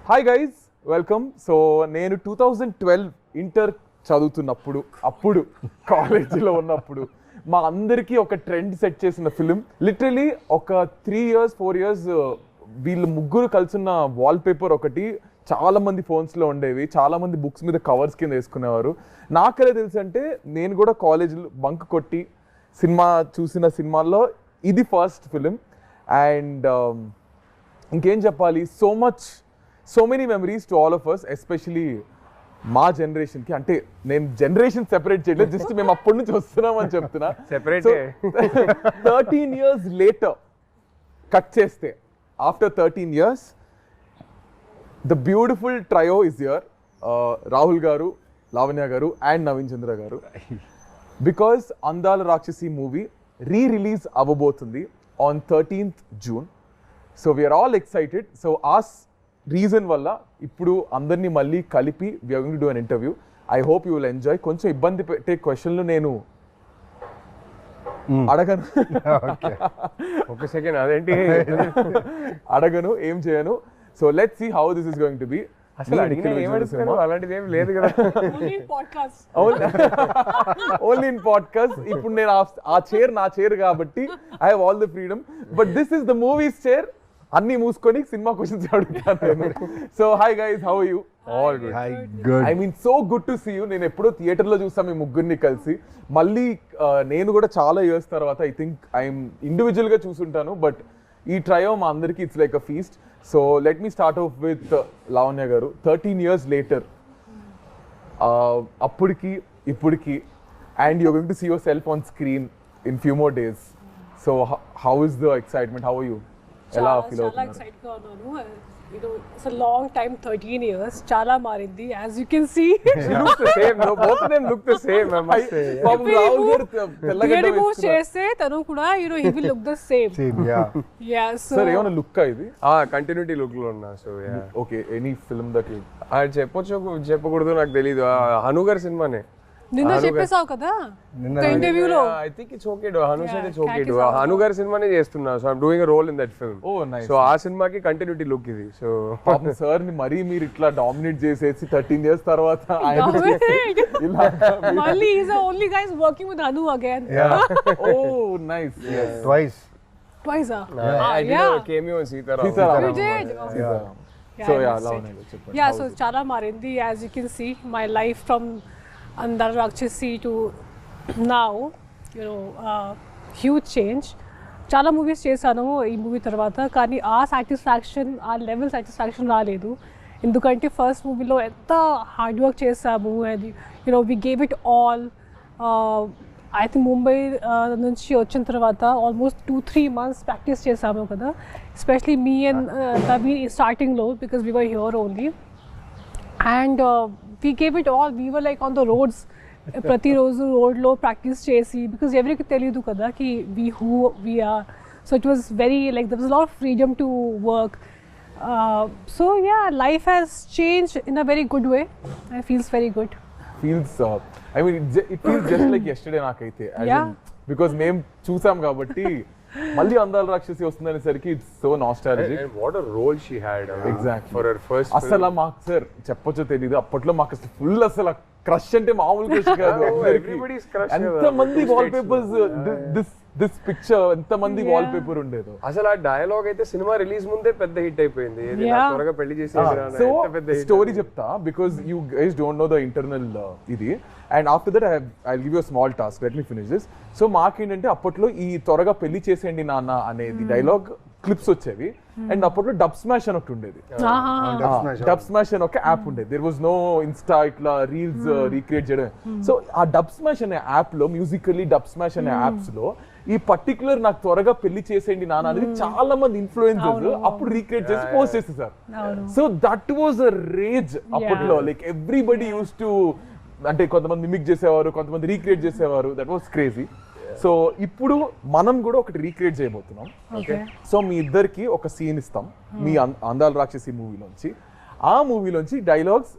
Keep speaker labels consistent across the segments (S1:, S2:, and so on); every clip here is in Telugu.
S1: Hi guys, welcome. సో నేను 2012 ఇంటర్ చదువుతున్నప్పుడు, అప్పుడు కాలేజీలో ఉన్నప్పుడు మా అందరికీ ఒక ట్రెండ్ సెట్ చేసిన ఫిలిం. లిటరలీ ఒక 3 years 4 years వీళ్ళు ముగ్గురు కలిసిన వాల్ పేపర్ ఒకటి చాలా మంది ఫోన్స్లో ఉండేవి, చాలా మంది బుక్స్ మీద కవర్స్ కింద వేసుకునేవారు. నాకలే తెలుసు అంటే నేను కూడా కాలేజీలో బంక్ కొట్టి సినిమా చూసిన సినిమాల్లో ఇది ఫస్ట్ ఫిలిం. అండ్ ఇంకేం చెప్పాలి, so many memories to all of us, especially మా జనరేషన్కి. అంటే నేను జనరేషన్ సెపరేట్ చేయలేదు, జస్ట్ మేము అప్పటి నుంచి వస్తున్నామని చెప్తున్నా. 13 years లేటర్ కట్ చేస్తే, after 13 years the beautiful trio is here. Rahul గారు, లావణ్య గారు అండ్ నవీన్ చంద్ర గారు. Because Andala Rakshasi movie release అవ్వబోతుంది on 13th June. So we are all excited. So ఆ రీజన్ వల్ల ఇప్పుడు అందరినీ మళ్ళీ కలిపి we are going to do an interview. I hope you will enjoy. కొంచెం ఇబ్బంది పెట్టే క్వశ్చన్లు నేను అడగను,
S2: ఒక సెకండ్ అదేంటి
S1: అడగను, ఏం చేయను. So let's see how this is going to be.
S2: అసలు అలాంటిది ఏం లేదు కదా,
S1: ఓన్లీ ఇన్ పాడ్కాస్ట్. ఇప్పుడు నేను ఆ చైర్ నా చైర్ కాబట్టి I have all the freedom, but this is the movies chair. అన్ని మూసుకొని సినిమా క్వశ్చన్స్ అడుగుతాను. So hi guys, how are you?
S2: All good.
S1: I mean so good to see you. నేను ఎప్పుడో థియేటర్లో చూసాను మీ ముగ్గురిని కలిసి. మళ్ళీ నేను కూడా చాలా ఇయర్స్ తర్వాత ఐ థింక్ ఐఎమ్ ఇండివిజువల్గా చూసుంటాను, బట్ ఈ ట్రయో మా అందరికీ it's like a feast. So let me start off with Lavanya గారు. 13 years లేటర్, అప్పటికి ఇప్పటికి, and you're going to see yourself on screen in few more days. So how is the excitement? How are you? ఎలా ఫీల్ అవుతున్నారు?
S3: చాలా ఎక్సైట్ గా ఉన్నాను. It's a long time, 13 years. చాలా మారింది, as you can see.
S2: Looks the same. No, both of them look the same, I must say.
S1: తెల్లగడ్డ
S3: చేస్తే తను కూడా he will look the same. Yeah, so
S1: sir ఏమైనా లుక్ ఇది?
S2: కంటిన్యూటీ లుక్ లో ఉన్నా. So
S1: okay, any film that you
S2: చెప్పకూడదు, నాకు తెలీదు. హనుగర్ సినిమానే
S3: నిన్న చెప్పేసావు కదా ఇంటర్వ్యూలో.
S2: I think it's okay to. Hanu said it's okay to. హనుగర్ సినిమానే చేస్తున్నా. So I am doing a role in that film.
S1: Oh nice.
S2: So ఆ సినిమాకి కంటిన్యూటీ లుక్ ఇది. సో
S1: పాపం సార్ ని మరీ మీరు ఇట్లా డామినేట్ చేసేసి 13 years తర్వాత
S3: మళ్ళీ is the only guys working with Hanu again.
S1: Oh nice.
S4: Twice.
S2: I did a cameo in Sitaram.
S3: You did?
S1: So yeah, Lavanya, చెప్పండి.
S3: Yeah, so చాలా మారింది, as you can see my life from Andala Rakshasi to now, huge change. చాలా మూవీస్ చేశాను ఈ మూవీ తర్వాత, కానీ ఆ సాటిస్ఫాక్షన్, ఆ లెవెల్ సాటిస్ఫాక్షన్ రాలేదు. ఎందుకంటే ఫస్ట్ మూవీలో ఎంత హార్డ్ వర్క్ చేసాము, and we gave it all. I think Mumbai నుంచి వచ్చిన తర్వాత ఆల్మోస్ట్ 2-3 months ప్రాక్టీస్ చేసాము కదా, ఎస్పెషలీ మీ అండ్ నవీన్ స్టార్టింగ్లో, because we were here only. And we gave it all. We were like on the roads, ప్రతిరోజు రోడ్లో ప్రాక్టీస్ చేసి, బికాస్ ఎవరికి తెలియదు కదా కి who we are. So it was very like there was a lot of freedom to work. So yeah, life has changed in a very good way. It feels very good.
S1: I mean it feels just like yesterday నాకైతే, because మేము చూసాం కాబట్టి మళ్ళీ అందాల రాక్షసి వస్తుందనేసరికి it's so nostalgic.
S2: And what a role she had.
S1: Exactly.
S2: For her first film.
S1: అసలు మాకు సార్ చెప్పొచ్చో తెలీదు, అప్పట్లో మాకు అసలు ఫుల్ అసలు క్రష్ అంటే మామూలు క్రష్ కాదు.
S2: Everybody's crush.
S1: ఎంతమంది వాల్ పేపర్స్, దిస్ పిక్చర్ ఎంతమంది వాల్ పేపర్ ఉండేదో.
S2: అసలు ఆ డైలాగ్ అయితే సినిమా రిలీజ్ ముందే పెద్ద హిట్ అయిపోయింది. త్వరగా పెళ్లి చేసేది.
S1: సో స్టోరీ చెప్తా, because you guys don't know the internal ఇది. And after that I give you small task, let me finish this. So మాకేంటంటే అప్పట్లో ఈ త్వరగా పెళ్లి చేసేయండి నాన్న అనేది డైలాగ్ క్లిప్స్ వచ్చేవి. అండ్ అప్పట్లో డబ్ స్మాష్ అని ఒకటి ఉండేది. డబ్ స్మాష్ అని ఒక యాప్ ఉండేది. దేర్ వాజ్ నో ఇన్స్టా ఇట్లా రీల్స్ రీక్రియేట్ చేయడం. సో ఆ డబ్ స్మాష్ అనే యాప్ లో, మ్యూజికల్లీ డబ్ స్మాష్ అనే యాప్స్ లో ఈ పర్టికులర్ నాకు త్వరగా పెళ్లి చేసేయండి నాన్న అనేది చాలా మంది ఇన్ఫ్లుయెన్సర్స్ అప్పుడు రీక్రియేట్ చేసి పోస్ట్ చేసేసారు. So that was a rage అప్పట్లో. లైక్ ఎవ్రీబడి యూస్ టు, అంటే కొంతమంది మిమిక్ చేసేవారు, కొంతమంది రీక్రియేట్ చేసేవారు. That was crazy. సో ఇప్పుడు మనం కూడా ఒకటి రీక్రియేట్ చేయబోతున్నాం. సో మీ ఇద్దరికి ఒక సీన్ ఇస్తాం మీ అందాల రాక్షసి మూవీలోంచి. ఆ మూవీలోంచి డైలాగ్స్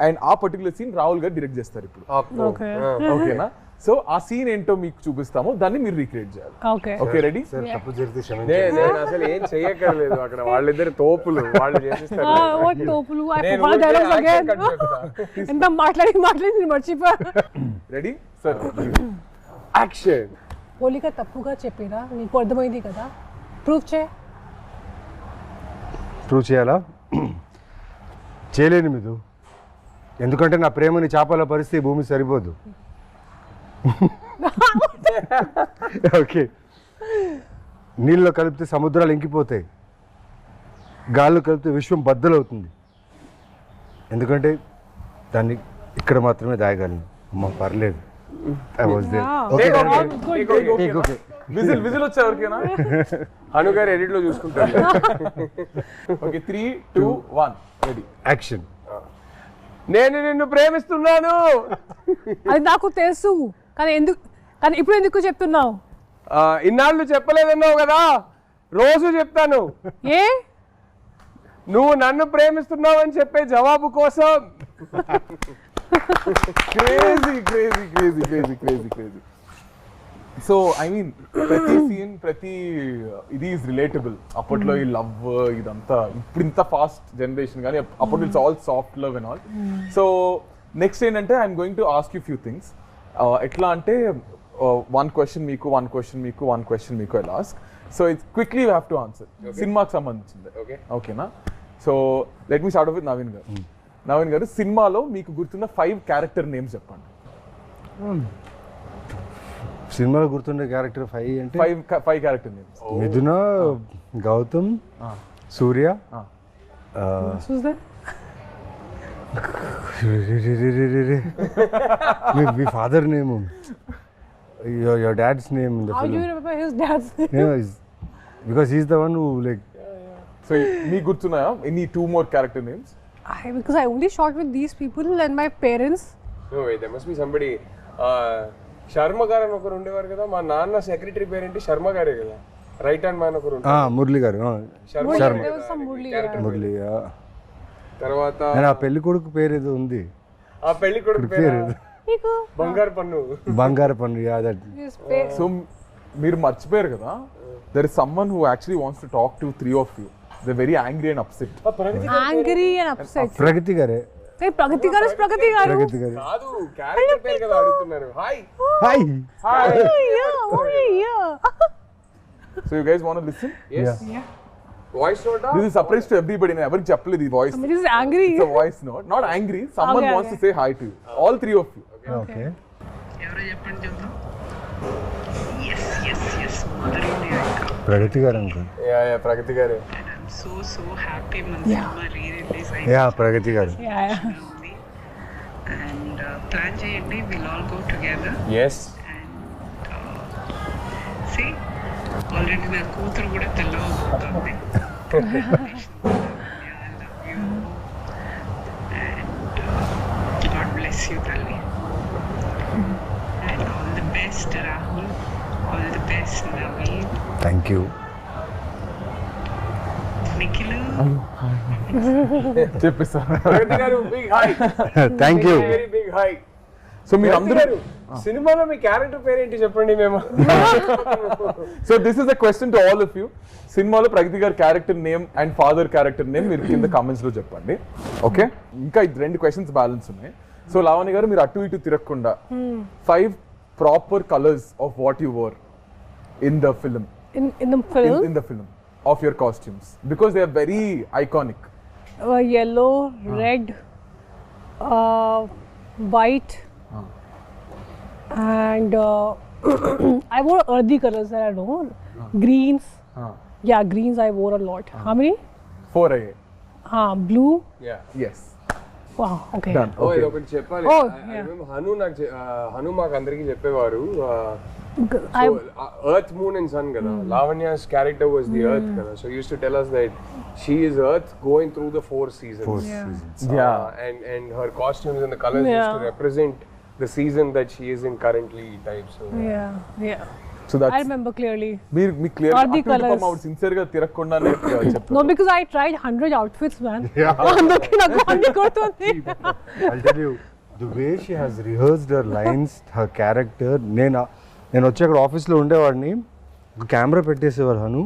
S1: అండ్ ఆ పర్టికులర్ సీన్ రాహుల్ గారు డైరెక్ట్ చేస్తారు ఇప్పుడు.
S3: Okay.
S1: ఓకేనా? సో ఆ సీన్ ఏంటో మీకు చూపిస్తాము, దాన్ని మీరు రీక్రియేట్ చేయాలి.
S3: Okay.
S1: Okay, ready?
S4: తప్పు జరిగితే క్షమించండి.
S2: నేను అసలు ఏం చెయ్యక్కర్లేదు, అక్కడ వాళ్ళిద్దరు తోపులు, వాళ్ళు చేసిస్తారు.
S3: What topulu? I
S2: నేను
S3: forgot
S2: ఊరికే
S3: dialogues again.
S2: action cut చెప్తా.
S3: ఎంత మాట్లాడి నేను మర్చిపోయా.
S1: Ready sir?
S2: యాక్షన్.
S3: పోలిక తప్పుగా చెప్పిరా, నీకు అర్థమైంది కదా, ప్రూఫ్
S4: ప్రూవ్ చేయాలా? చేయలేను మీరు, ఎందుకంటే నా ప్రేమని చేపల పరిస్థితి భూమి సరిపోదు. ఓకే, నీళ్ళలో కలిపితే సముద్రాలు ఇంకిపోతాయి, గాల్లో కలిపితే విశ్వం బద్దలవుతుంది, ఎందుకంటే దాన్ని ఇక్కడ మాత్రమే దాయగలను. అమ్మ పర్లేదు, I was there. Okay, okay.
S1: Whistle వచ్చా ఎవరికైనా?
S2: అను గారు ఎడిట్ లో చూసుకుంటారు.
S1: Okay, 3, 2, 1 ready,
S4: action.
S2: నేను నిన్ను ప్రేమిస్తున్నాను.
S3: అది నాకు తెలుసు, కానీ ఇప్పుడు ఎందుకు చెప్తున్నావు?
S2: ఇన్నాళ్ళు చెప్పలేదన్నావు కదా, రోజు చెప్తాను.
S3: ఏ?
S2: నువ్వు నన్ను ప్రేమిస్తున్నావు అని చెప్పే జవాబు కోసం.
S1: క్రేజీ. సో ఐ మీన్ ప్రతి సీన్, ప్రతి ఇది ఈజ్ రిలేటబుల్. అప్పట్లో ఈ లవ్ ఇదంతా, ఇప్పుడు ఇంత ఫాస్ట్ జనరేషన్, కానీ అప్పట్లో it's all soft love and all. So next ఏంటంటే I'm going to ask you few things. ఎట్లా అంటే 1 question మీకు, 1 question మీకు, 1 question మీకు I ask. So it's quickly you have to answer. సినిమాకి సంబంధించింది, ఓకేనా? So let me start off with Naveen గారు. నవీన్ గారు, సినిమాలో మీకు గుర్తున్న 5 క్యారెక్టర్ నేమ్స్ చెప్పండి.
S4: సినిమాలో గుర్తుండే క్యారెక్టర్ 5 అంటే
S1: 5 క్యారెక్టర్ నేమ్స్.
S4: మిథున, గౌతమ్, సూర్య,
S3: చూస్తా.
S4: మీ father name, your dad's name in the
S3: How do you
S4: film.
S3: remember his dad's name?
S4: Yeah, because he's the one who like.
S1: So మీకు గుర్తున్నాయా any 2 more character names?
S3: Because I only shot with these people and my parents.
S2: No way, there must be somebody. Sharma గారు అని ఒకరు ఉండేవారు కదా, మా నాన్న సెక్రటరీ పేరేంటి? శర్మ గారే కదా, రైట్ హ్యాండ్ మ్యాన్ ఒకరు.
S4: మురళి గారు,
S2: Sharma.
S3: There was some Murli, yeah.
S4: Murali.
S2: తర్వాత
S4: ఆ పెళ్లి కొడుకు పేరు ఏదో ఉంది,
S2: ఆ పెళ్లి కొడుకు పేరు
S3: Niku.
S2: బంగారు పన్ను.
S4: బంగారు పన్ను. దట్.
S1: సో మీరు మర్చిపోయారు కదా, there is someone who actually wants to talk to 3 of you. They're very angry and upset.
S3: Angry and upset.
S4: ప్రగతి గారే.
S3: Hey, Pragati garu.
S4: ప్రగతి గారు
S2: కాదు, క్యారెక్టర్ పేరు కదా అడుగుతున్నారు. Hi
S4: hi.
S3: Yeah.
S1: So you guys want to listen?
S2: yes voice note.
S1: This is surprise to everybody. నేను ఎవరికి చెప్పలేదు ఈ voice.
S3: Somebody is angry.
S1: It's a voice note, not angry. Someone
S3: Okay,
S1: wants to say hi to you. All 3 of you.
S4: Okay.
S5: ఎవరో చెప్పండి చూద్దాం. Yes mother India.
S4: ప్రగతి గారు అనుకో.
S2: యా ప్రగతి గారు.
S5: అండ్ ఐఎమ్ సో హ్యాపీ మన సినిమా రీ-రిలీజ్
S4: యా ప్రగతి గారు.
S3: Yeah.
S5: అండ్ ప్లాన్ చేయండి, will all go together.
S2: yes
S5: and see already నా కూతురు కూడా తెల్లవబోతుంది. అండ్ గాడ్ బ్లెస్ యూ తల్లి. And all the best Rahul, all the best Naveen,
S4: thank you.
S5: Nikhil.
S1: చెప్పేస్తా.
S2: ప్రగతి గారు big hi.
S4: Thank you.
S2: Very big hi.
S1: So మీరు అందరూ,
S2: సినిమాలో మీ క్యారెక్టర్ పేరేంటి చెప్పండి మేము.
S1: So this is a question to all of you. సినిమాలో ప్రగతి గారి character name and father character name మీరు కింద కామెంట్స్ లో చెప్పండి. ఓకే, ఇంకా 2 questions బ్యాలెన్స్ ఉన్నాయి. సో లావణ్య గారు, మీరు అటు ఇటు తిరగకుండా 5 proper colors of what you wore in the film.
S3: In the film,
S1: in the film of your costumes, because they are very iconic.
S3: Yellow, red, white, and I wore earthy colors that I know. Greens. Yeah, greens I wore a lot. How many?
S1: 4 అయ్యాయి.
S3: Blue.
S2: Yeah
S1: Yes.
S3: Wow. Okay.
S1: Done.
S2: ఓ
S1: Okay.
S2: ఇది ఒకటి చెప్పాలి.
S3: Oh,
S2: I
S3: yeah.
S2: remember Hanu మాకు అందరికి చెప్పేవారు.
S3: I
S2: earth moon and sun కదా, Lavanya's character was the earth కదా, so used to tell us that she is earth going through the 4 seasons.
S1: Yeah.
S2: And her costumes and the colors used to
S3: Yeah.
S2: represent the season that she is in currently type. So
S3: yeah.
S1: So that
S3: I remember clearly.
S1: మీరు మీ clear
S3: Or the colours.
S1: Out sincere గా తిరగకుండానే చెప్తారు.
S3: No, because I tried 100 outfits, man. అందుకే నాకు అన్ని గుర్తుంది.
S4: I'll tell you, the way she has rehearsed her lines, her character. నేను వచ్చి అక్కడ ఆఫీస్లో ఉండేవాడిని, ఒక కెమెరా పెట్టేసేవారు Hanu.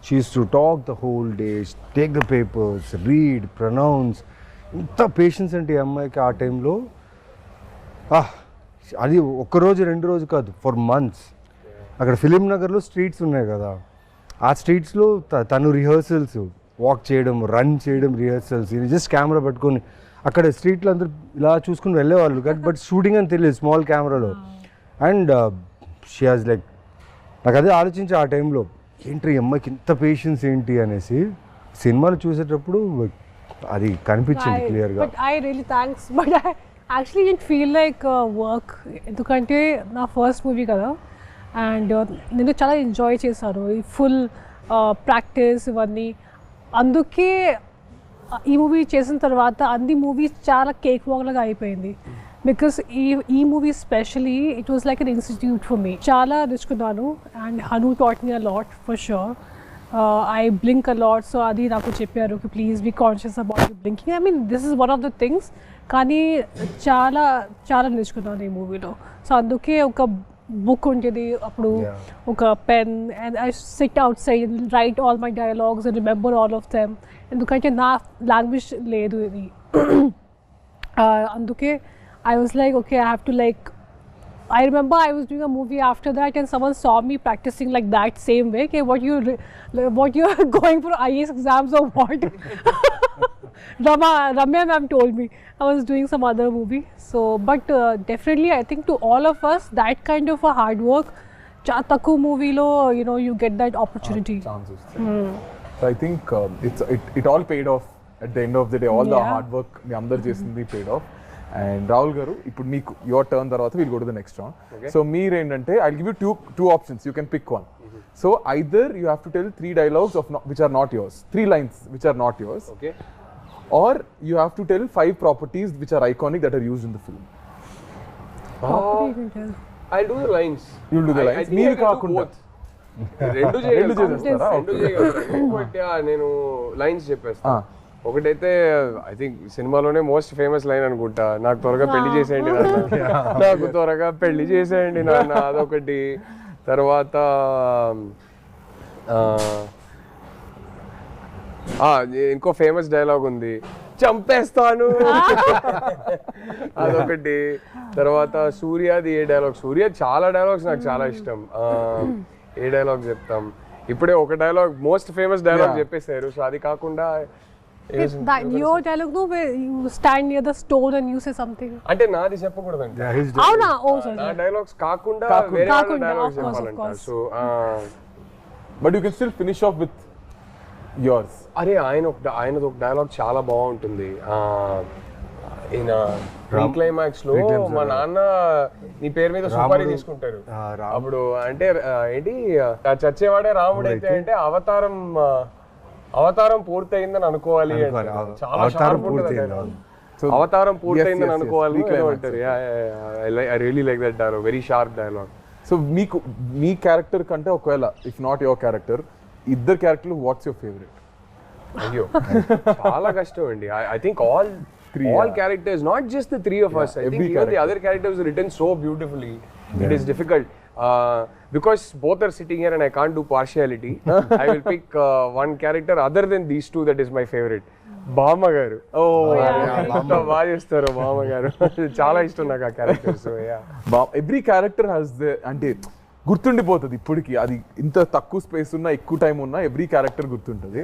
S4: She used to talk the whole day, take the papers, read, pronounce. ఇంత పేషెన్స్ అంటే ఈ అమ్మాయికి ఆ టైంలో. అది ఒక్కరోజు 2 రోజు కాదు, ఫర్ మంత్స్. అక్కడ ఫిలిం నగర్లో స్ట్రీట్స్ ఉన్నాయి కదా, ఆ స్ట్రీట్స్లో తను రిహర్సల్స్, వాక్ చేయడం, రన్ చేయడం, రిహర్సల్స్, జస్ట్ కెమెరా పట్టుకొని అక్కడ స్ట్రీట్లో అందరూ ఇలా చూసుకుని వెళ్ళేవాళ్ళు. బట్ షూటింగ్ అని తెలియదు స్మాల్ కెమెరాలో. అండ్ షీ హాజ్ లైక్, నాకు అదే ఆలోచించి ఆ టైంలో ఏంటి ఈ అమ్మాయికి ఇంత పేషెన్స్ ఏంటి అనేసి సినిమాలు చూసేటప్పుడు అది కనిపించింది క్లియర్గా.
S3: But I really thanks, but I actually didn't feel like work. ఎందుకంటే నా ఫస్ట్ మూవీ కదా, అండ్ నేను చాలా ఎంజాయ్ చేశాను ఈ ఫుల్ ప్రాక్టీస్ ఇవన్నీ. అందుకే ఈ మూవీ చేసిన తర్వాత అన్ని మూవీస్ చాలా కేక్ వాక్ లాగా అయిపోయింది. బికాస్ ఈ movie specially it was like an institute for me. చాలా నేర్చుకున్నాను, and Hanu taught me a lot for sure. I blink a lot, so అది నాకు చెప్పారు కి please be conscious about blinking. I mean this is one of the things. కానీ చాలా చాలా నేర్చుకున్నాను ఈ మూవీలో. సో అందుకే ఒక బుక్ ఉంటుంది, అప్పుడు ఒక pen, and I SIT out side right all my dialogues and remember all of them. ఎందుకంటే నా లాంగ్వేజ్ లేదు ఇది. అందుకే I was like, okay, I have to like, I remember I was doing a movie after that and someone saw me practicing like that same way. Okay, what you are going for IAS exams or what? Ramya ma'am told me I was doing some other movie. So, but definitely I think to all of us, that kind of a hard work, Takku movie lo, you know, you get that opportunity.
S1: So I think it all paid off at the end of the day. All the hard work మీ అందరు చేసింది paid off. And Rahul garu, ఇప్పుడు మీకు యువర్ టర్న్ తర్వాత will go to the next round. So మీరేంటంటే I give you two options, you can pick one. So either you have to tell 3 dialogues which are not yours, 3 lines which are not yours,
S2: Okay.
S1: or you have to tell 5 properties which are iconic that are used in the film.
S3: Property you can tell.
S2: I'll do the lines.
S1: You'll do the lines. మీరు కాకుండా
S2: రెండు
S1: చేసేస్తారా?
S2: ఇంకోటి నేను లైన్స్ చెప్పేస్తా. ఒకటైతే ఐ థింక్ సినిమాలోనే మోస్ట్ ఫేమస్ లైన్ అనుకుంటా, నాకు త్వరగా పెళ్లి చేసేయండి నాన్న, నాకు త్వరగా పెళ్లి చేసేయండి నాన్న, అదొకటి. తర్వాత ఇంకో ఫేమస్ డైలాగ్ ఉంది, చంపేస్తాను, అదొకటి. తర్వాత సూర్యది ఏ డైలాగ్, సూర్య చాలా డైలాగ్స్ నాకు చాలా ఇష్టం. ఏ డైలాగ్ చెప్తాం, ఇప్పుడే ఒక డైలాగ్ మోస్ట్ ఫేమస్ డైలాగ్ చెప్పేశారు. సో అది కాకుండా
S3: your dialogue, no, where you stand near the stone and you say something.
S2: అంటే నాది చెప్పకూడదండి,
S3: అవునా? ఓ సారీ,
S2: నా డైలాగ్స్ కాకుండా వేరే డైలాగ్స్ చెప్పాలంట. So
S1: but you can still finish off with yours.
S2: అరే ఆయనది ఒక డైలాగ్ చాలా బాగుంటుంది. ఈయన క్లైమాక్స్ లో మా నాన్న నీ పేరు మీద సుపారీ తీసుకుంటారు. అప్పుడు అంటే ఏంటి, చచ్చేవాడే రాముడు అయితే అంటే అవతారం పూర్తయిందని అనుకోవాలి, చాలా షార్ప్ ఉంటుంది. అవతారం పూర్తయిందని అనుకోవాలి అంటారు. I really like that dialogue, very sharp dialogue.
S1: So మీకు మీ క్యారెక్టర్ కంటే ఒకవేళ ఇఫ్ నాట్ యువర్ క్యారెక్టర్, ఇద్దరు క్యారెక్టర్లు వాట్స్ యువర్ ఫేవరెట్?
S2: అయ్యో చాలా కష్టం అండి. I think all characters, not just the 3 of us. I think even the other characters are written so beautifully. It is difficult because both are sitting here and I can't do partiality. I will pick one character other than these 2 that is my favorite. బామ్మ గారు. బాగా చేస్తారు బామ్మ గారు, చాలా ఇష్టం నాకు ఆ character. So
S1: every character has అంటే గుర్తుండిపోతుంది ఇప్పటికి. అది ఇంత తక్కువ స్పేస్ ఉన్నా ఎక్కువ టైం ఉన్నా ఎవ్రీ క్యారెక్టర్ గుర్తుంటుంది.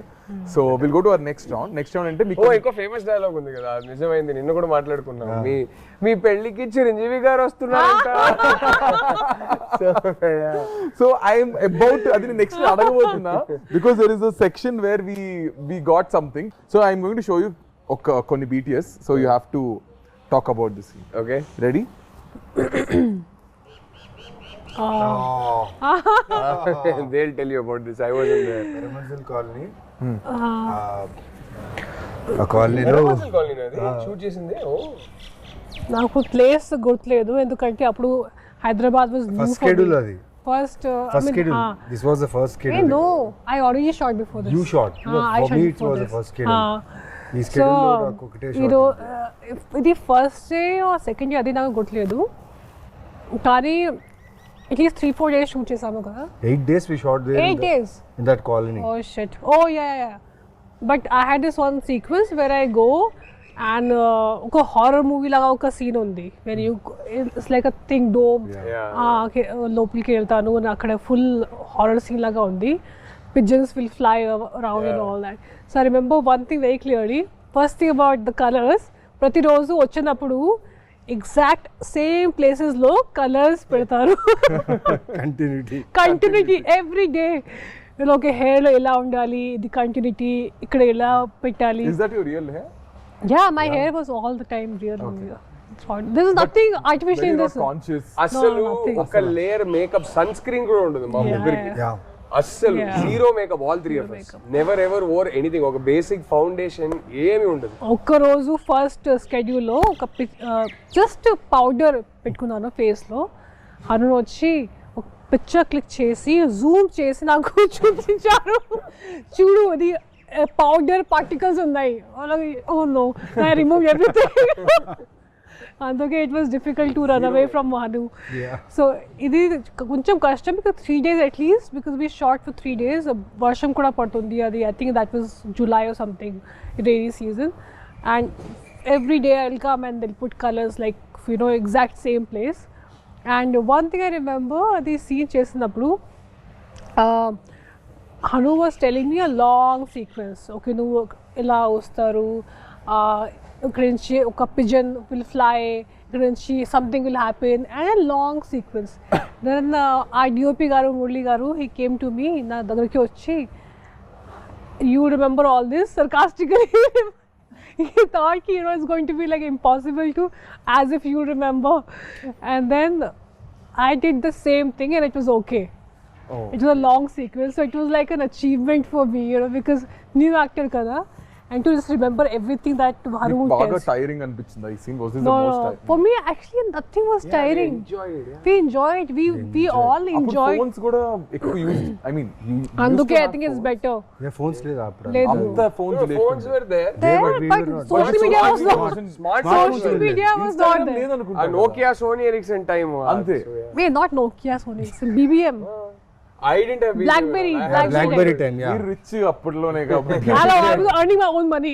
S1: So will go to our next round. Next round అంటే మీకు
S2: ఇంకో ఫేమస్ డైలాగ్ ఉంది కదా, నిజమైంది, నిన్న కూడా మాట్లాడుకున్నాం. మీ పెళ్లికి చిరంజీవి గారు వస్తున్నారంట.
S1: సో ఐఎమ్ అబౌట్ అది నెక్స్ట్ అడగబోతున్నా, because there is a section where we got something. So I'm going to show you కొన్ని BTS. So you have to talk about this. Okay, ready?
S2: They'll tell you about this. I wasn't there.
S4: Residential colony. ఆ కాలనీలో
S2: షూట్ చేసింది.
S3: నాకు ప్లేస్ గుర్తులేదు, ఎందుకంటే అప్పుడు హైదరాబాద్ వాజ్
S4: ఫస్ట్ షెడ్యూల్, అది
S3: First,
S4: First schedule. This was the first schedule.
S3: Hey, no, I already shot before this.
S4: You shot. No,
S3: I
S4: for
S3: shot
S4: me it
S3: before
S4: was the
S3: this.
S4: first schedule. ఈ
S3: So,
S4: schedule లో నాకు ఒకటే shot.
S3: ఇది first day or second day అది నాకు గుర్తులేదు కానీ అట్లీస్ట్ 3-4 days షూట్ చేసాము కదా
S4: 8 days we shot there
S3: 8 days
S4: in that colony.
S3: Oh shit. Oh yeah. But I had this one sequence where I go and ఒక హారర్ మూవీ లాగా ఒక సీన్ ఉంది when you it's like a thing dome లోపలికి వెళ్తాను అక్కడ ఫుల్ హారర్ సీన్ లాగా ఉంది pigeons will fly around and all that. So I remember one thing very clearly. First thing about the colors, ప్రతిరోజు వచ్చినప్పుడు ఎగ్జాక్ట్ సేమ్ ప్లేసెస్లో కలర్స్ పెడతారు కంటిన్యూటీ ఎవ్రీ డే ఓకే హెయిర్లో ఎలా ఉండాలి ఇది కంటిన్యూటీ ఇక్కడ ఎలా పెట్టాలి.
S1: Is that your real hair?
S3: Yeah, my hair was all the time real. This is nothing artificial in this.
S1: Conscious.
S2: అసలు ఒక లేయర్ మేకప్ సన్ స్క్రీన్ కూడా ఉండదు మా ముగ్గురికి. అస్సలు zero makeup all three of us. Never ever wore anything. ఒక బేసిక్ ఫౌండేషన్ ఏమీ ఉండదు.
S3: ఒక్క రోజు ఫస్ట్ స్కెడ్యూల్లో ఒక జస్ట్ పౌడర్ పెట్టుకున్నాను ఫేస్లో. హను వచ్చి ఒక పిక్చర్ క్లిక్ చేసి జూమ్ చేసి నాకు చూపించారు చూడు అది పౌడర్ పార్టికల్స్ ఉన్నాయి. Oh no I remove everything. అందుకే it was difficult to run away from Hanu. So ఇది కొంచెం కష్టం because 3 days at least because we shot for 3 days. వర్షం కూడా పడుతుంది అది I think that was July or something rainy season and every day I will come and they'll put colours like you know exact same place. And one thing I remember అది సీన్ చేసినప్పుడు Hanu was telling me a long sequence. Okay నువ్వు ఇలా వస్తారు ఇక్కడ నుంచి ఒక పిజన్ విల్ ఫ్లై ఇక్కడ నుంచి something will happen and long sequence. Then ఆ డిఓపి గారు మురళి గారు హీ కేమ్ టు మీ నా దగ్గరికి వచ్చి you remember all this sarcastically. He thought it's going to be like impossible to as if you remember and then I did the same thing and it was okay. It was a long sequence so it was like an achievement for me because new actor kada and to just remember everything that Haru
S1: baga
S3: tells.
S1: tiring anpichindi I think was this
S3: No,
S1: the most tiring?
S3: For me actually nothing was tiring. We enjoyed we all enjoyed.
S1: Phones kuda ekku used I mean
S3: Anduke I think it's better.
S4: Yeah, phones లేదు అప్పుడు.
S1: Anta phones
S2: were there
S3: But social media was not. Social media was not there.
S2: ఆ నోకియా సోనీ ఎరిక్సన్ టైం
S1: అంతే.
S3: Wait, not Nokia, Sony, BBM.
S2: I didn't have
S4: Blackberry time. Yeah.
S1: మీరు రిచ్ అప్పట్లోనే కాబట్టి
S3: Hello, I was earning my own money.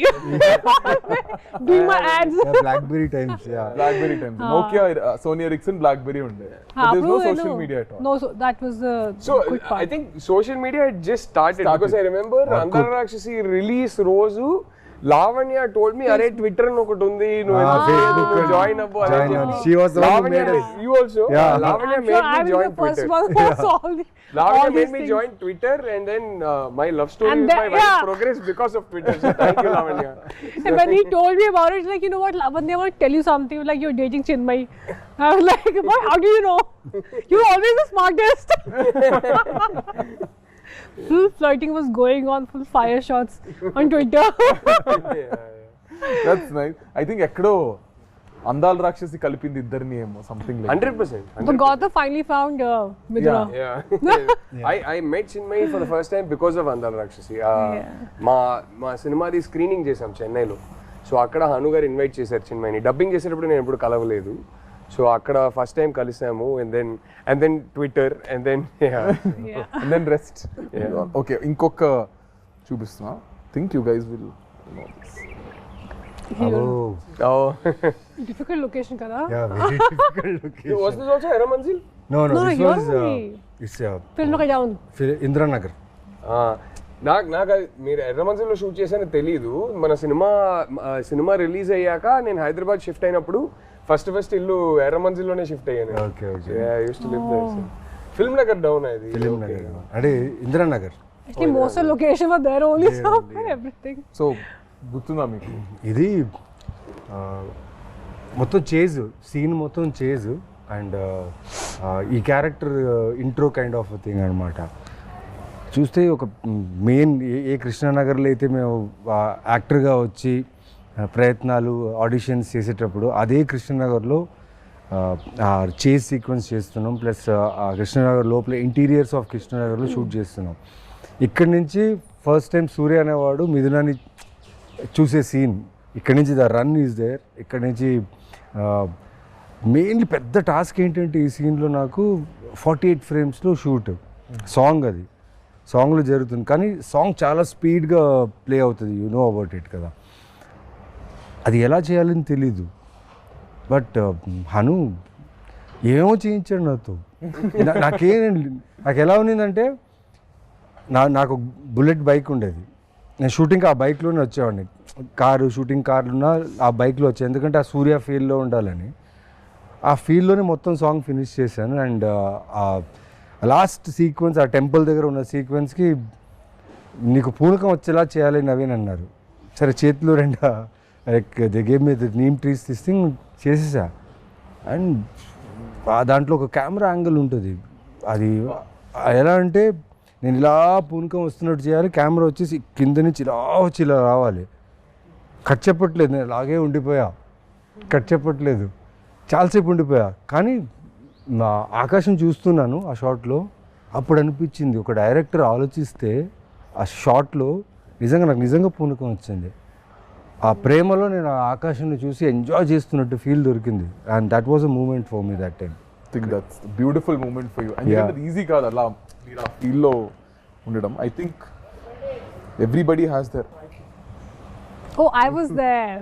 S3: Doing my ads.
S4: Yeah, Blackberry times. Yeah.
S1: Blackberry times. Nokia, Sony Ericsson, Blackberry unde. But there's no social media at all.
S3: No, so that was the good part.
S2: I think social media had just started. Because I remember Andala Rakshasi release రోజు Lavanya told me, "Arey Twitter no okati undi, nu join abbo."
S4: She was the one who made us.
S2: You also?
S4: Yeah.
S2: Lavanya made me join Twitter. Lavanya made me join Twitter, and then my love story with my wife progressed because of Twitter. So thank you, Lavanya.
S3: And when he told me about it, like, you know what, Lavanya, I want to tell you something. Like, you're dating Chinmay. I was like, what? How do you know? You're always the smartest. Full flirting was going on, full fire shots on Twitter.
S1: That's nice. I think ekkado Andala Rakshasi kalipindi iddarni emo something like
S2: 100%.
S3: But Gautam finally found Midra.
S2: Yeah. I met Chinmay for the first time because of Andala Rakshasi. మా సినిమాది స్క్రీనింగ్ చేసాం చెన్నైలో. సో అక్కడ హను గారు ఇన్వైట్ చేశారు చిన్మయ్ని. డబ్బింగ్ చేసేటప్పుడు నేను ఎప్పుడు కలవలేదు. సో అక్కడ ఫస్ట్ టైం కలిసాము and then Twitter and then
S1: and then rest. Okay, ఇంకొక చూపిస్తున్నా. Think you guys will know this.
S2: Oh.
S3: Difficult location kada?
S4: Yeah, very difficult location.
S2: Was this also Era Manzil?
S4: No, this was it's
S3: Film look down.
S4: Indira Nagar.
S2: నాకు మీరు ఎర్ర మంజిల్లో షూట్ చేశానని తెలీదు. మన సినిమా రిలీజ్ అయ్యాక నేను హైదరాబాద్ షిఫ్ట్ అయినప్పుడు ఫస్ట్ ఇల్లు ఎర్ర మంజిల్లోనే షిఫ్ట్ అయ్యాను. ఫిల్మ్ నగర్ డౌన్ అది.
S4: ఫిల్మ్ నగర్ అంటే Indira Nagar.
S3: Actually most of the location were there only so everything.
S1: So గుర్తుందా మీకు
S4: ఇది మొత్తం చేజ్ సీన్ మొత్తం చేజ్ అండ్ ఈ character intro kind of thing అనమాట. చూస్తే ఒక మెయిన్ ఏ కృష్ణానగర్లో అయితే మేము యాక్టర్గా వచ్చి ప్రయత్నాలు ఆడిషన్స్ చేసేటప్పుడు అదే కృష్ణానగర్లో ఆ చేజ్ సీక్వెన్స్ చేస్తున్నాం, ప్లస్ ఆ కృష్ణనగర్ లోపల ఇంటీరియర్స్ ఆఫ్ కృష్ణనగర్లో షూట్ చేస్తున్నాం. ఇక్కడి నుంచి ఫస్ట్ టైం సూర్య అనేవాడు మిథునాన్ని చూసే సీన్, ఇక్కడి నుంచి ద రన్ ఈజ్ దేర్. ఇక్కడి నుంచి మెయిన్లీ పెద్ద టాస్క్ ఏంటంటే ఈ సీన్లో నాకు 48 ఫ్రేమ్స్లో షూట్. సాంగ్ అది సాంగ్లో జరుగుతుంది, కానీ సాంగ్ చాలా స్పీడ్గా ప్లే అవుతుంది, యు నో అబౌట్ ఇట్ కదా. అది ఎలా చేయాలని తెలీదు, బట్ హను ఏమో చేయించాడు నాతో. నాకు ఎలా ఉన్నిందంటే నాకు బుల్లెట్ బైక్ ఉండేది, నేను షూటింగ్ ఆ బైక్లోనే వచ్చేవాడిని. షూటింగ్ కార్లున్నా ఆ బైక్లో వచ్చాను, ఎందుకంటే ఆ సూర్య ఫీల్డ్లో ఉండాలని. ఆ ఫీల్డ్లోనే మొత్తం సాంగ్ ఫినిష్ చేశాను. అండ్ లాస్ట్ సీక్వెన్స్, ఆ టెంపుల్ దగ్గర ఉన్న సీక్వెన్స్కి నీకు పూనకం వచ్చేలా చేయాలి నవీన్ అన్నారు. సరే చేతిలో దే గేమ్ మీద నీమ్ ట్రీస్ థింగ్ చేసేసా. అండ్ దాంట్లో ఒక కెమెరా యాంగిల్ ఉంటుంది, అది ఎలా అంటే నేను ఇలా పూనకం వస్తున్నట్టు చేయాలి, కెమెరా వచ్చేసి కింద నుంచి ఇలా వచ్చి ఇలా రావాలి. కట్ చెప్పట్లేదు, నేను అలాగే ఉండిపోయా, కట్ చెప్పట్లేదు, చాలాసేపు ఉండిపోయా. కానీ నా ఆకాశం చూస్తున్నాను ఆ షాట్లో, అప్పుడు అనిపించింది ఒక డైరెక్టర్ ఆలోచిస్తే ఆ షాట్లో నాకు నిజంగా పూనకం వచ్చింది. ఆ ప్రేమలో నేను ఆ ఆకాశాన్ని చూసి ఎంజాయ్ చేస్తున్నట్టు ఫీల్ దొరికింది. And that was a moment for me that time.
S1: Think that's beautiful moment for you. And easy కాదు అలా మీరు ఆ ఫీల్లో ఉండడం. I think everybody has their.
S3: Oh, I was there.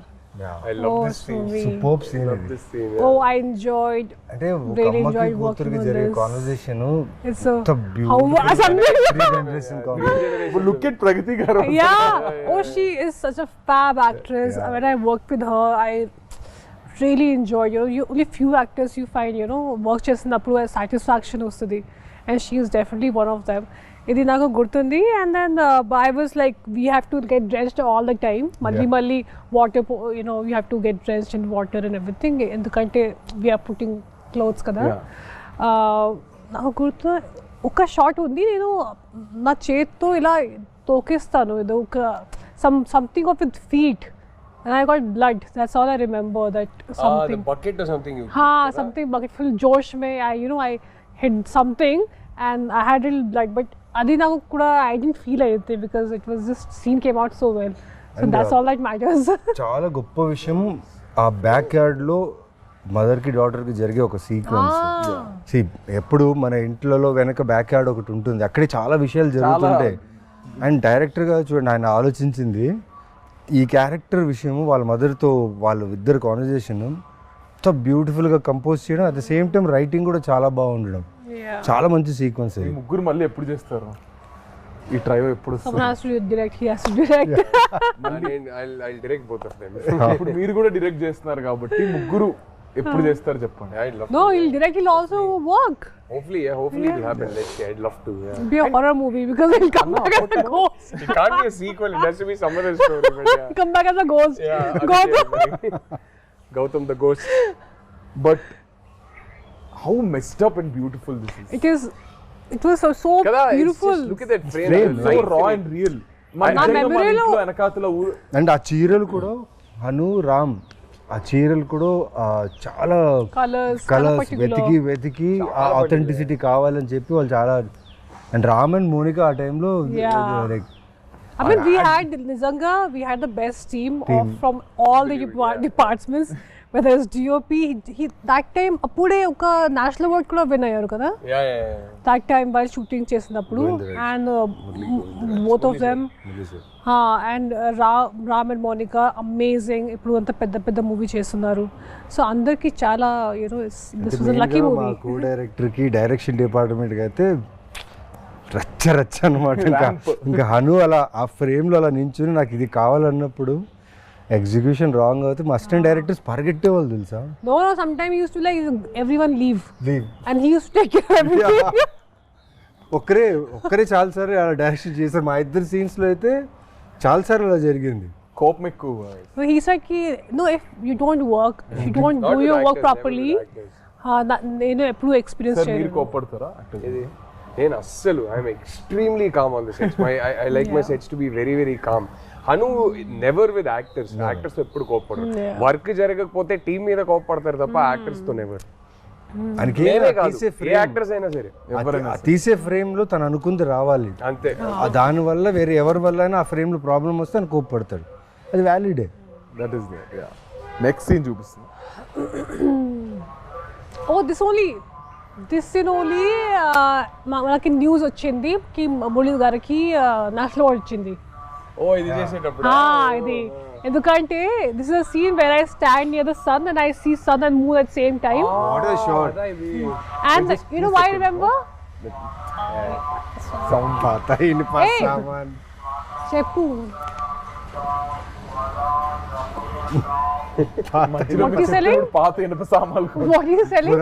S2: I love this scene.
S4: Superb scene.
S2: Love this scene.
S3: Oh, I enjoyed.
S4: అంటే ఒక
S3: Really
S4: అమ్మకి
S3: enjoyed
S4: కూతురికి
S3: working on
S4: జరిగే
S3: this.
S4: Conversation
S3: It's a
S1: Look at Pragati garu.
S3: Yeah. Oh, she is such a fab actress.
S4: Yeah.
S3: When I worked with her, I really enjoyed. Only few actors you find, work చేసినప్పుడు satisfaction వస్తుంది, and she is definitely one of them. ఇది నాకు గుర్తుంది. And then I was like, we have to get drenched all the time. మళ్ళీ water, we have to get drenched in water and everything. ఎందుకంటే we are putting clothes కదా. నాకు గుర్తు ఒక షాట్ ఉంది, నేను నా చేత్తో ఇలా తోకేస్తాను, ఇది ఒక something of with feet, and I got blood. That's all I remember. That something.
S2: The bucket or something you.
S3: Something bucket full josh mein. I hit something and I had a little blood, but adi naku kuda I didn't feel anything because it was just scene came out so well. So and that's all that matters.
S4: చాలా గొప్ప విషయం ఆ బ్యాక్ యార్డ్లో మదర్కి డాటర్కి జరిగే ఒక సీక్వెన్స్. ఎప్పుడు మన ఇంట్లో వెనక బ్యాక్ యార్డ్ ఒకటి ఉంటుంది, అక్కడే చాలా విషయాలు జరుగుతుంటాయి. అండ్ డైరెక్టర్గా చూడండి, ఆయన ఆలోచించింది ఈ క్యారెక్టర్ విషయం, వాళ్ళ మదర్తో వాళ్ళ ఇద్దరు కాన్వర్జేషన్ ఎంత బ్యూటిఫుల్గా కంపోజ్ చేయడం, at the same time writing కూడా చాలా బాగుండడం. చాలా మంచి సీక్వెన్స్.
S1: ముగ్గురు మళ్ళీ ఎప్పుడు చేస్తారు ఈ ట్రైవ్? ఎప్పుడు
S3: someone has to direct, he has to direct.
S2: I'll direct both of them.
S1: ఇప్పుడు మీరు కూడా డైరెక్ట్ చేస్తున్నారు కాబట్టి ముగ్గురు ఎప్పుడు చేస్తారు చెప్పండి.
S2: I'd love
S3: No, he'll direct, he'll also work.
S2: Hopefully it'll happen. Let's see. I'd love to.
S3: It'll be a horror movie because he'll come back as a ghost.
S2: It can't be a sequel. It has to be some other story. But yeah.
S3: Come back as a ghost.
S2: Gautam the ghost.
S1: But how messed up and beautiful this is.
S3: It was so
S2: Kada,
S3: beautiful.
S2: just look at that frame.
S1: So raw and real.
S3: నా మెమరీలో
S1: వెనకాతల
S4: అండ్ ఆ చీరలు కూడా హను రామ్, ఆ చీరలు కూడా చాలా కలర్స్ వెతికి ఆ ఆథెంటిసిటీ కావాలని చెప్పి వాళ్ళు చాలా. అండ్ రామ్ అండ్ మోనికా ఆ టైంలో like,
S3: I mean, we had the best team. From all the departments, whether it's DOP, he that time appude oka national award kuda win ayyaru kada.
S2: Yeah.
S3: That time while shooting chesinappudu, and both of them, and Ram and Monica, amazing. Ippudu anta pedda movie chestunaru. So andarki chala, this was a lucky movie.
S4: మా కో డైరెక్టర్ కి డైరెక్షన్ డిపార్ట్మెంట్ కి అయితే రచ్చ అనమాట. ఇంకా హను అలా ఆ ఫ్రేమ్లో అలా నించుని నాకు ఇది కావాలన్నప్పుడు ఎగ్జిక్యూషన్ రాంగ్ అవుతే మా అసిస్టెంట్ డైరెక్టర్స్ పరిగెట్టేవాళ్ళు తెలుసా.
S3: No, sometimes he used to like everyone leave. And he used to take care of everything. ఒక్కరే చాలా సార్లు అలా డైరెక్షన్ చేశారు. మా ఇద్దరు సీన్స్లో అయితే చాలా సార్లు అలా జరిగింది.
S1: కోపం ఎక్కువ.
S3: No, he said no, if you don't work, if you don't do your work properly, నేను ఎప్పుడు ఎక్స్పీరియన్స్ చేయలేదు.
S1: మీరు కోపడతారా?
S2: నేను అస్సలు I'm extremely calm on the sets. I like my sets to be very very calm. Hanu never with actors ఎప్పుడు కోపడరు. వర్క్ జరగకపోతే టీం మీద కోపడతారు తప్ప యాక్టర్స్ తో నెవర్.
S4: ఆయనకి
S2: నేనే కాదు,
S4: తీసే
S2: ఏ
S4: frame,
S2: యాక్టర్స్ అయినా సరే
S4: ఆ తీసే ఫ్రేమ్ లో తను అనుకుంది రావాలి.
S2: అంతే.
S4: దానివల్ల వేరే ఎవరి వల్ల అయినా ఆ ఫ్రేమ్ లో ప్రాబ్లం వస్తే అని కోప్పడతాడు. అది వ్యాలిడే.
S1: That is there. Next scene చూపిస్తుంది.
S3: ఓ దిస్ సీన్ ఓన్లీ మనకి న్యూస్ వచ్చింది కి మురళి గారికి నేషనల్ అవార్డ్ వచ్చింది.
S2: ఓ ఇది చేసేటప్పుడు
S3: ఇది ఎందుకంటే this is a scene where I stand near the sun and I see sun and moon at same time.
S4: What a shot.
S3: And you know why remember
S4: sound పాతా ఇన్ పాసామన్
S3: చెప్పు.
S1: What is selling? పాత ఇనుప సామాన్లు.
S3: What is selling?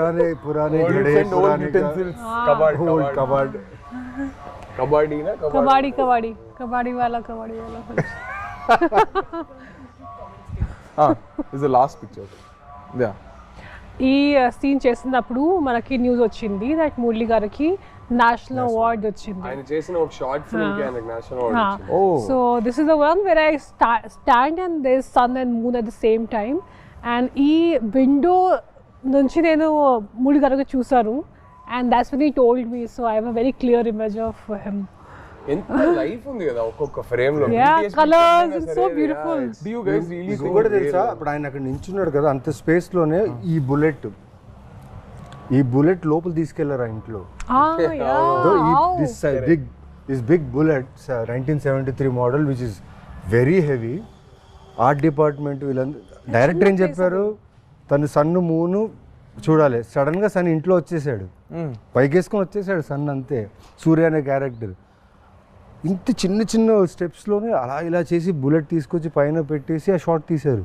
S4: పురానే
S1: old utensils.
S2: కబడ్
S3: కబడ్డీ వాలా
S1: is the last picture. Yeah.
S3: ఈ సీన్ చేసినప్పుడు మనకి న్యూస్ వచ్చింది దట్ మురళి గారికి నేషనల్ అవార్డ్ వచ్చింది.
S2: ఆయన చేసిన ఒక షార్ట్ ఫిల్మ్ కి ఆయనకి నేషనల్ అవార్డ్ వచ్చింది.
S1: Oh.
S3: So this is the one where I stand and there's sun and moon at the same time. And ఈ విండో నుంచి నేను మురళి గారికి చూసాను. And that's when he told me. So I have a very clear image of him.
S2: ఎంత లైఫ్ ఉంది కదా ఒక్కొక్క ఫ్రేమ్ లో.
S3: Yeah, colors, it's so beautiful.
S1: Do you guys really think
S4: కూడా తెలుసా అప్పుడు ఆయన అక్కడ నించున్నాడు కదా అంత స్పేస్ లోనే ఈ బుల్లెట్ లోపల తీసుకెళ్లారు ఆ ఇంట్లో. This big bullet 1973 model which is very heavy. Art department వీళ్ళందరూ డైరెక్టర్ ఏం చెప్పారు, తను సన్ను మూను చూడాలి. సడన్ గా సన్ ఇంట్లో వచ్చేసాడు, పైకేసుకొని వచ్చేసాడు సన్, అంతే. సూర్య అనే క్యారెక్టర్ ఇంత చిన్న స్టెప్స్లోనే అలా ఇలా చేసి బుల్లెట్ తీసుకొచ్చి పైన పెట్టేసి ఆ షాట్ తీశారు.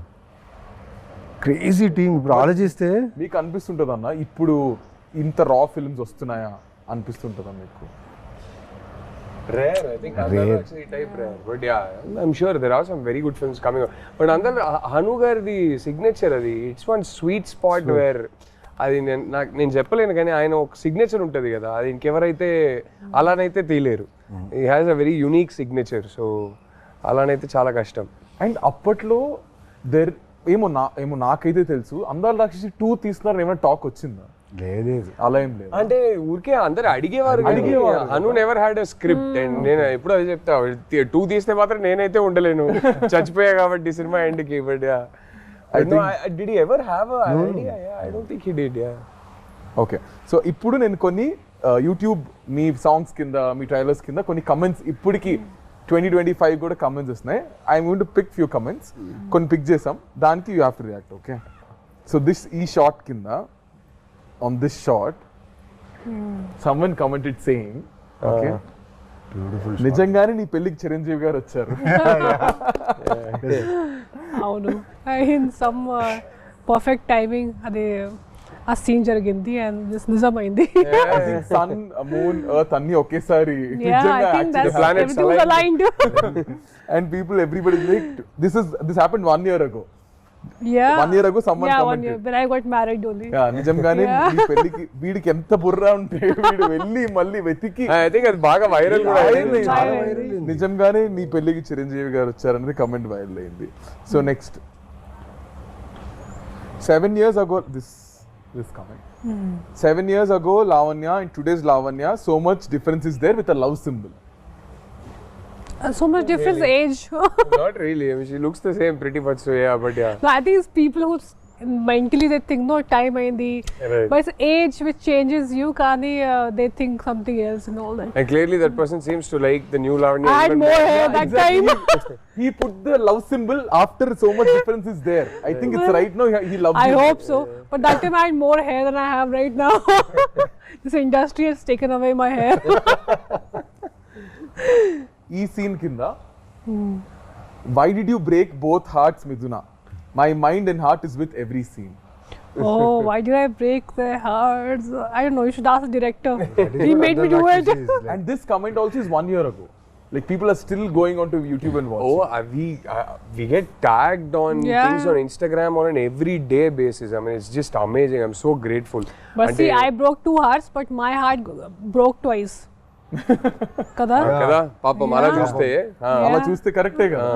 S4: Crazy team. ఇప్పుడు ఆలోచిస్తే
S1: మీకు అనిపిస్తుంటుంది అన్న ఇప్పుడు ఇంత రా ఫిల్మ్స్ వస్తున్నాయా అనిపిస్తుంటుందా మీకు?
S2: Rare, I think Andala Rakshasi type rare, but yeah, I'm sure there are some very good films coming up. But Andala Hanu gardi signature adi, it's one sweet spot where అది నేను చెప్పలేను కానీ ఆయన ఒక సిగ్నేచర్ ఉంటుంది కదా, అది ఇంకెవరైతే అలానైతే తీయలేరు. He has a very unique signature. So అలానైతే చాలా కష్టం.
S1: అండ్ అప్పట్లో ఏమో నాకైతే తెలుసు అందాల రాక్షసి 2 తీస్తున్నారు ఏమైనా టాక్ వచ్చిందా?
S4: లేదు,
S1: అలా ఏం లేదు.
S2: అంటే ఊరికే అందరు అడిగేవారు. Anu never had a script. And నేను ఎప్పుడు అది చెప్తా, 2 తీస్తే మాత్రం నేనైతే ఉండలేను, చచ్చిపోయా కాబట్టి సినిమా ఎండ్కి. But did he ever have a idea? Yeah, I don't think he did. Yeah.
S1: Okay. So ఇప్పుడు నేను కొన్ని యూట్యూబ్ మీ సాంగ్స్ కింద మీ ట్రైలర్స్ కింద కొన్ని కమెంట్స్ ఇప్పటికి 2025 కూడా కమెంట్స్ వస్తున్నాయి. I'm going to pick few comments. కొన్ని పిక్ చేసాం, దానికి you have to react. Okay. So ఈ షాట్ కింద on this shot someone commented saying okay
S4: beautiful
S1: నిజంగానే నీ పెళ్ళికి చిరంజీవి గారు వచ్చారు.
S3: అవును, ఇన్ సమ్ పర్ఫెక్ట్ టైమింగ్ అదే ఆ సీన్ జరిగింది అండ్ దిస్ నిజమైంది.
S1: సన్ మూన్ ఎర్త్ అన్ని ఒకేసారి and people everybody like this happened 1 year ago.
S3: Yeah.
S1: 1 year ago someone commented.
S3: 1 year when I got married only.
S1: Yeah, నిజంగానే నీ పెళ్ళికి వీడికి ఎంత బుర్ర ఉంటే వీడు వెళ్ళి మళ్ళీ వెతికి
S2: I think అది బాగా వైరల్ కూడా అయింది.
S1: నిజంగానే నీ పెళ్ళికి చిరంజీవి గారు వచ్చారనేది కమెంట్ వైరల్ అయింది. So next 7 years ago this comment. 7 years ago Lavanya and today's Lavanya, so much difference is there with a love symbol.
S3: So much difference age.
S2: Not really. I mean, she looks the same pretty much. So yeah, but yeah.
S3: No, I think it's people who mentally they think no time ayindi,
S2: Right.
S3: but it's age which changes you. Kani they think something else and all that.
S2: And clearly that person seems to like the new Lavanya.
S3: I had
S2: even
S3: more
S2: more.
S3: hair that time.
S1: He put the love symbol after so much difference is there. I think it's right now he loves
S3: I
S1: you.
S3: hope so. But that time I had more hair than I have right now. This industry has taken away my hair.
S1: ఈ సీన్ కింద why did you break both hearts Miduna? My mind and heart is with every scene.
S3: Oh, why did I break their hearts? I don't know, you should ask the director. He made me do it.
S1: And this comment also is 1 year ago. Like people are still going onto YouTube and watching.
S2: Oh, we get tagged on things on Instagram on an everyday basis. I mean, it's just amazing. I'm so grateful.
S3: But see, I broke 2 hearts, but my heart broke twice. కదా
S2: పాపం అలా చూస్తే
S1: అలా చూస్తే కరెక్టే కదా.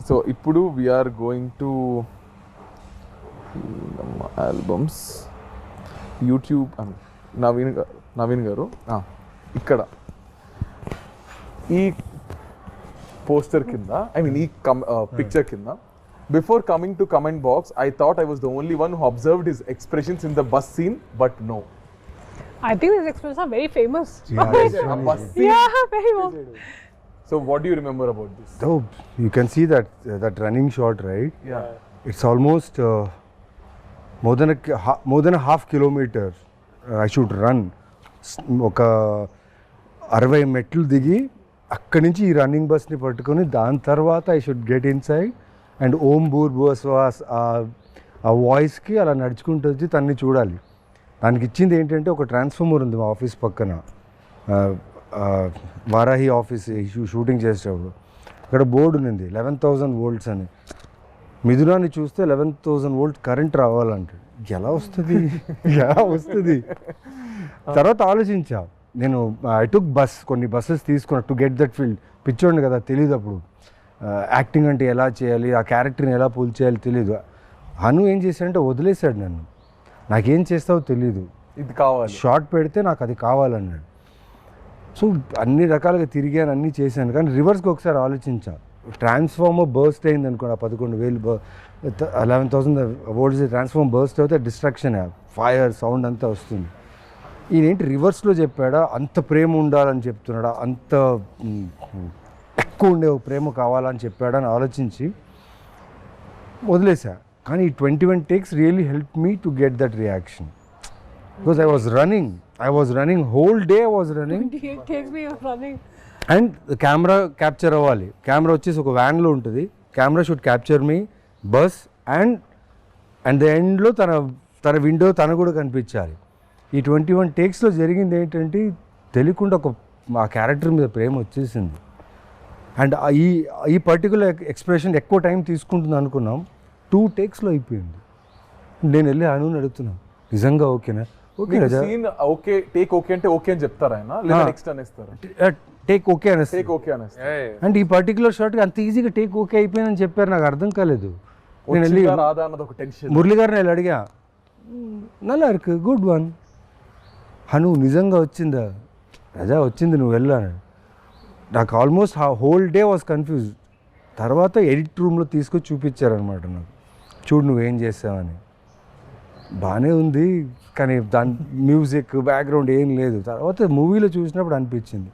S1: సో ఇప్పుడు we're going to albums. YouTube Naveen గారు ఇక్కడ ఈ పోస్టర్ కింద ఐ మీన్ ఈ పిక్చర్ కింద before coming to comment box I thought I was the only one who observed his expressions in the bus scene but no.
S3: I think these expressions are very famous.
S1: Yeah,
S3: very well.
S1: So what do you remember about this?
S4: Oh, you can see that running shot, right?
S1: Yeah.
S4: It's almost more than a half kilometer I should run. ఒక 60 మెట్లు దిగి అక్కడి నుంచి ఈ రన్నింగ్ బస్ని పట్టుకొని దాని తర్వాత I should get inside and ఓం భూర్భువస్వాస్ ఆ వాయిస్కి అలా నడుచుకుంటూ వచ్చి తన్ని చూడాలి. దానికి ఇచ్చింది ఏంటంటే ఒక ట్రాన్స్ఫార్మర్ ఉంది మా ఆఫీస్ పక్కన, వారాహి ఆఫీస్ షూటింగ్ చేసేటప్పుడు అక్కడ బోర్డు ఉంది 11,000 volts అని. మిథునాన్ని చూస్తే 11,000 volts కరెంట్ రావాలంటాడు. ఎలా వస్తుంది తర్వాత ఆలోచించా నేను. ఐ టుక్ బస్, కొన్ని బస్సెస్ తీసుకున్నా టు గెట్ దట్ ఫీల్డ్. పిచ్చోండి కదా, తెలియదు అప్పుడు యాక్టింగ్ అంటే ఎలా చేయాలి, ఆ క్యారెక్టర్ని ఎలా పూల్ చేయాలి తెలియదు. హను ఏం చేశాడంటే వదిలేశాడు నన్ను. నాకేం చేస్తావో తెలీదు,
S1: ఇది కావాలి,
S4: షార్ట్ పెడితే నాకు అది కావాలన్నాడు. సో అన్ని రకాలుగా తిరిగాను, అన్నీ చేశాను. కానీ రివర్స్కి ఒకసారి ఆలోచించా, ట్రాన్స్ఫార్మర్ బర్స్ట్ అయింది అనుకోండి, 11,000 11,000 volts ట్రాన్స్ఫార్మర్ బర్స్ట్ అయితే డిస్ట్రాక్షన్, ఫైర్ సౌండ్ అంతా వస్తుంది. ఈయనేంటి రివర్స్లో చెప్పాడా, అంత ప్రేమ ఉండాలని చెప్తున్నాడా, అంత ఎక్కువ ఉండే ప్రేమ కావాలని చెప్పాడని ఆలోచించి వదిలేసా. కానీ ఈ 21 takes really helped me to get that reaction. Because I was running, whole day I was running.
S3: 28 takes me running.
S4: And the camera capture అవ్వాలి. కెమెరా వచ్చేసి ఒక వ్యాన్లో ఉంటుంది. Camera should capture me bus and the ఎండ్లో తన విండో తను కూడా కనిపించాలి. ఈ 21 takesలో జరిగింది ఏంటంటే తెలియకుండా ఆ క్యారెక్టర్ మీద ప్రేమ వచ్చేసింది. అండ్ ఈ పర్టికులర్ ఎక్స్ప్రెషన్ ఎక్కువ టైం తీసుకుంటుంది అనుకున్నాం, 2 takesలో అయిపోయింది. నేను వెళ్ళి అనుని అడుగుతున్నాను, నిజంగా ఓకేనా? ఓకే
S1: ఓకే, టేక్ ఓకే అంటే ఓకే అని చెప్తారా ఆయన, లేదా నెక్స్ట్ అనేస్తారా?
S4: టేక్ ఓకే అనేస్తారు.
S1: టేక్ ఓకే అనేస్తారు.
S4: అండ్ ఈ పర్టికులర్ షాట్కి అంత ఈజీగా టేక్ ఓకే అయిపోయిందని చెప్పారు, నాకు అర్థం కాలేదు. నేను వెళ్ళి
S1: రాదా అన్నది ఒక టెన్షన్.
S4: మురళి గారిని వెళ్ళి అడిగా, నల్లా ఇருக்கு, గుడ్ వన్. హను నిజంగా వచ్చిందా? రజా వచ్చింది, నువ్వు వెళ్ళాను. నాకు almost whole day was confuse. తర్వాత ఎడిట్ రూమ్లో తీసుకొచ్చి చూపించారనమాట నాకు, చూడు నువ్వేం చేసావని. బాగానే ఉంది కానీ దాని మ్యూజిక్ బ్యాక్గ్రౌండ్ ఏం లేదు. తర్వాత మూవీలో చూసినప్పుడు అనిపించింది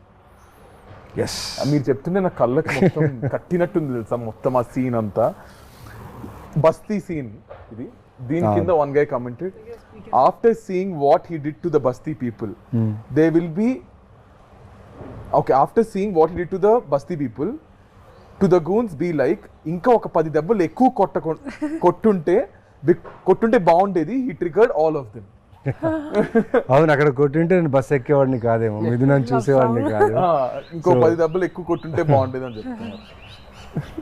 S4: ఎస్.
S1: మీరు చెప్తుంటే నా కళ్ళకి మొత్తం కట్టినట్టుంది తెలుసా, మొత్తం ఆ సీన్ అంతా. బస్తీ సీన్ ఇది. దీని కింద one guy commented, after seeing what he did to the basti people they will be okay, after seeing what he did to the basti people to the goons be like, ఇంకా ఒక 10 దెబ్బలు ఎక్కువ కొట్టుంటే బాగుండేది. He triggered all of them.
S4: అవును, అక్కడ కొట్టుంటే నేను బస్ ఎక్కేవాడిని కాదేమో, మిథునాన్ని చూసేవాడిని కాదు.
S1: ఇంకో 10 దెబ్బలు ఎక్కువ కొట్టుంటే బాగుండేది అని చెప్తున్నారు.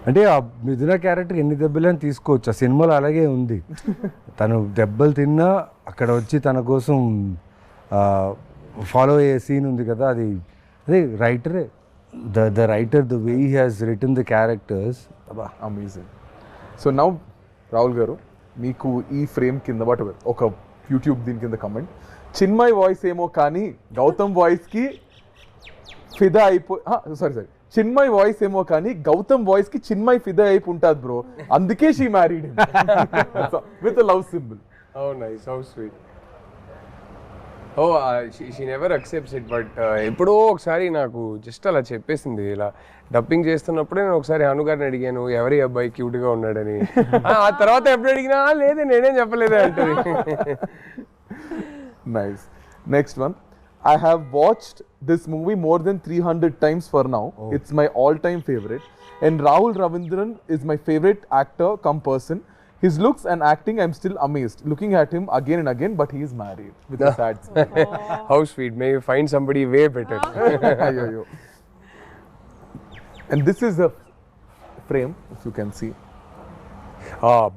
S4: అంటే ఆ మిథున క్యారెక్టర్ ఎన్ని దెబ్బలని తీసుకోవచ్చు, ఆ సినిమాలో అలాగే ఉంది. తను దెబ్బలు తిన్నా అక్కడ వచ్చి తన కోసం ఫాలో అయ్యే సీన్ ఉంది కదా, అదే రైటరే, the writer, the way he has written the characters,
S1: amazing. So now Rahul garu, మీకు ఈ ఫ్రేమ్ కింద ఒక యూట్యూబ్ దీని కింద కమెంట్, చిన్మయ్ వాయిస్ ఏమో కానీ గౌతమ్ వాయిస్కి ఫిదా సారీ చిన్మయ్ వాయిస్ ఏమో కానీ గౌతమ్ వాయిస్ కి చిన్మయ్ ఫిదా అయిపో ఉంటుంది బ్రో, అందుకే she married with love symbol.
S2: Oh nice, how sweet. Oh, she never accepts it, but ఎప్పుడో ఒకసారి నాకు జస్ట్ అలా చెప్పేసింది. ఇలా డబ్బింగ్ చేస్తున్నప్పుడే నేను ఒకసారి హను గారిని అడిగాను, ఎవరి అబ్బాయి క్యూట్గా ఉన్నాడని. ఆ తర్వాత ఎప్పుడు అడిగినా లేదే నేనేం చెప్పలేదే అంటది.
S1: Nice. Next one, I have watched this movie more than 300 times for now. Oh. It's my all-time favorite. And Rahul Ravindran is my favorite actor come person. His looks and acting, I'm still amazed. Looking at him again and again, but he is married with a sad smile.
S2: How sweet. May you find somebody way better.
S1: Yo. And this is a frame, if you can see.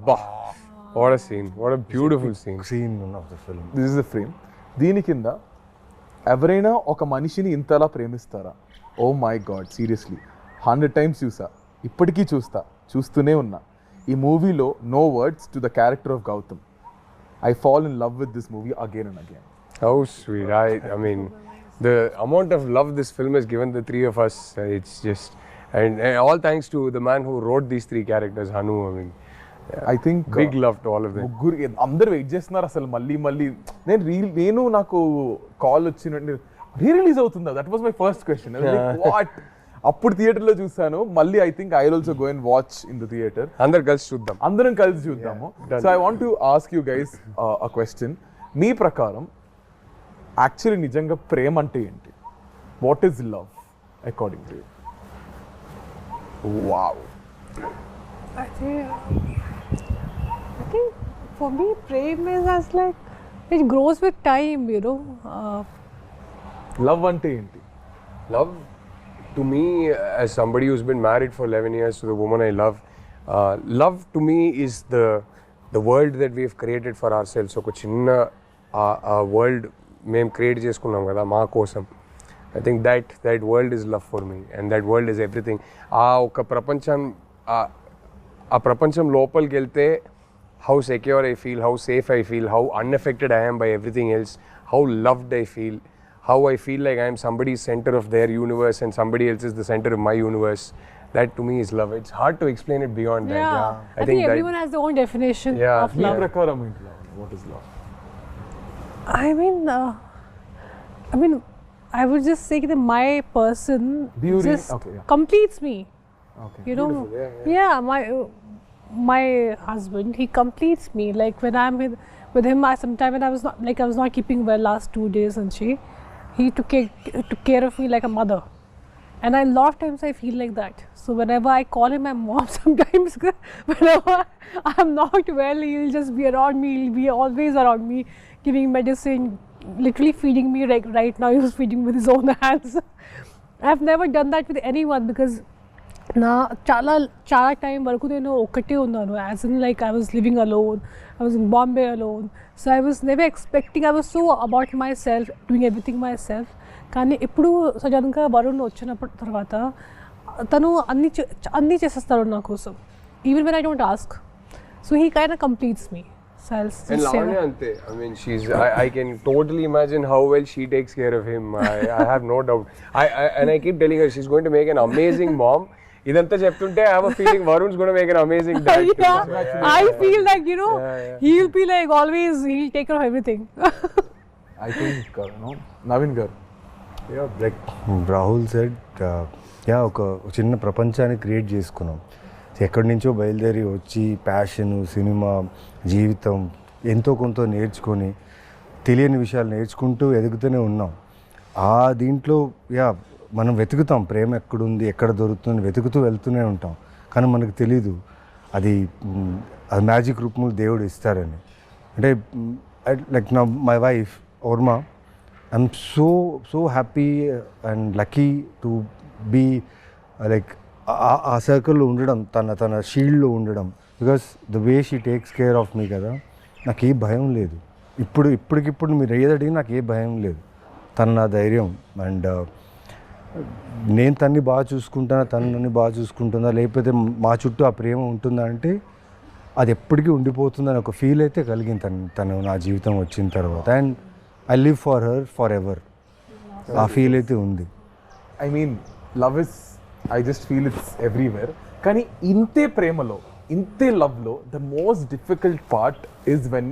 S2: Bah. What a scene. What a beautiful scene.
S4: Scene of the film.
S1: This is a frame. దీని కింద ఎవరైనా ఒక మనిషిని ఇంతలా ప్రేమిస్తారా? Oh my god, seriously 100 times చూసా, ఇప్పటికీ చూస్తూనే ఉన్నా. ఈ మూవీలో no words to the character of Gautham. I fall in love with this movie again and again.
S2: How sweet. I mean, the amount of love this film has given the three of us, it's just, and all thanks to the man who wrote these three characters, Hanu. I mean,
S1: I think
S2: big love to all of them.
S1: ముగ్గురు అందరు వెయిట్ చేస్తున్నారు అసలు మళ్ళీ నేను నాకు కాల్ వచ్చినట్టు రిలీజ్ అవుతుందా, that was my first question. What అప్పుడు థియేటర్లో చూసాను, మళ్ళీ I think I also go and watch in the theatre.
S2: అందరం కలిసి
S1: చూద్దాము. So I want to ask you guys a question. మీ ప్రకారం యాక్చువల్లీ నిజంగా ప్రేమ అంటే ఏంటి? What is love according to you? Wow.
S3: I think for me, prem is as like it grows with time, you know.
S1: Love అంటే ఏంటి?
S2: Love, to me, as somebody who's been married for 11 years to the woman I love, love to me is the world that we've created for ourselves. ఒక చిన్న world మేము క్రియేట్ చేసుకున్నాం కదా మా కోసం. I think that world is love for me, and that world is everything. ఒక ప్రపంచం లోపలికి వెళ్తే how secure I feel, how safe I feel, how unaffected I am by everything else, how loved I feel, how I feel like I am somebody's center of their universe and somebody else is the center of my universe. That to me is love. It's hard to explain it beyond that.
S3: Yeah. I think everyone has their own definition of
S1: me
S3: love.
S1: ప్రకారం ఏంటి love? What is love?
S3: I mean, I would just say that my person just completes me.
S1: Okay.
S3: You know, my husband, he completes me. Like when I'm with him, sometime when I was not keeping well last 2 days, and he took care of me like a mother. And a lot of times I feel like that. So whenever I call him my mom, sometimes whenever I'm not well, he'll just be around me. He'll be always around me, giving medicine, literally feeding me. Like right now, he was feeding with his own hands. I've never done that with anyone because నా చాలా టైం వరకు నేను ఒక్కటే ఉన్నాను. As in like I was living alone, I was in Bombay alone. So I was never expecting, I was so about my self, doing everything my self. కానీ ఇప్పుడు సడన్గా వరుణ్ వచ్చినప్పుడు తర్వాత తను అన్నీ చేసేస్తాడు నా కోసం, even when I don't ask. So he kind of completes me.
S2: And Lavanya ante, I mean, I can totally imagine how well she takes care of him. I have no doubt. I keep telling her she's going to make an amazing mom. Idantha cheptunte I have a feeling Varun's going to make an amazing dad.
S3: I feel like, you know, he'll be like always, he'll take care of everything.
S1: I think, Naveen garu.
S4: Yeah, like Rahul said, ఒక చిన్న ప్రపంచాన్ని క్రియేట్ చేసుకున్నాం. ఎక్కడి నుంచో బయలుదేరి వచ్చి ప్యాషను, సినిమా, జీవితం ఎంతో కొంత నేర్చుకొని తెలియని విషయాలు నేర్చుకుంటూ ఎదుగుతూనే ఉన్నాం. దీంట్లో మనం వెతుకుతాం ప్రేమ ఎక్కడుంది, ఎక్కడ దొరుకుతుంది, వెతుకుతూ వెళ్తూనే ఉంటాం. కానీ మనకు తెలీదు అది మ్యాజిక్ రూపంలో దేవుడు ఇస్తారని. అంటే లైక్ నా మై వైఫ్ ఓర్మా, I'm so happy and lucky to be like ఆ సర్కిల్లో ఉండడం, తన షీల్డ్లో ఉండడం. Because the way she takes care of me కదా, నాకు ఏ భయం లేదు. ఇప్పటికిప్పుడు మీరు ఏదడిగి నాకు ఏ భయం లేదు. తను నా ధైర్యం. అండ్ నేను తన్ని బాగా చూసుకుంటానా, తను నన్ను బాగా చూసుకుంటుందా, లేకపోతే మా చుట్టూ ఆ ప్రేమ ఉంటుందా అంటే అది ఎప్పటికీ ఉండిపోతుందని ఒక ఫీల్ అయితే కలిగింది తను నా జీవితం వచ్చిన తర్వాత. And I live for her forever. ఆ ఫీల్ అయితే ఉంది.
S1: I mean love is, I just feel it's everywhere. కానీ ఇంతే ప్రేమలో, ఇంతే లవ్లో the most difficult part is when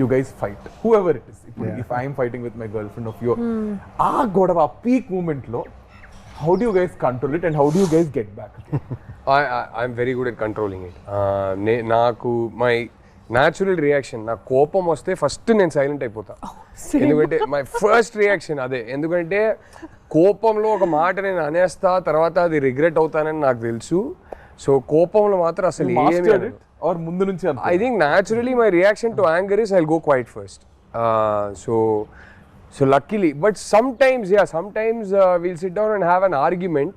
S1: you guys fight, whoever it is. ఇప్పుడు if I'm fighting with my girlfriend of your, ఆ గొడవ, ఆ పీక్ మూమెంట్లో how do you guys control it and how do you guys get back?
S2: I'm very good at controlling it. నాకు my natural reaction, నాకు కోపం వస్తే ఫస్ట్ నేను సైలెంట్ అయిపోతా. ఎందుకంటే మై ఫస్ట్ రియాక్షన్ అదే. ఎందుకంటే కోపంలో ఒక మాట నేను అనేస్తా, తర్వాత అది రిగ్రెట్ అవుతానని నాకు తెలుసు. సో కోపంలో మాత్రం అసలు ఏమి
S1: ముందు నుంచి
S2: I think naturally my reaction to anger is I'll go quiet first. So luckily, but sometimes we'll sit down and have an argument,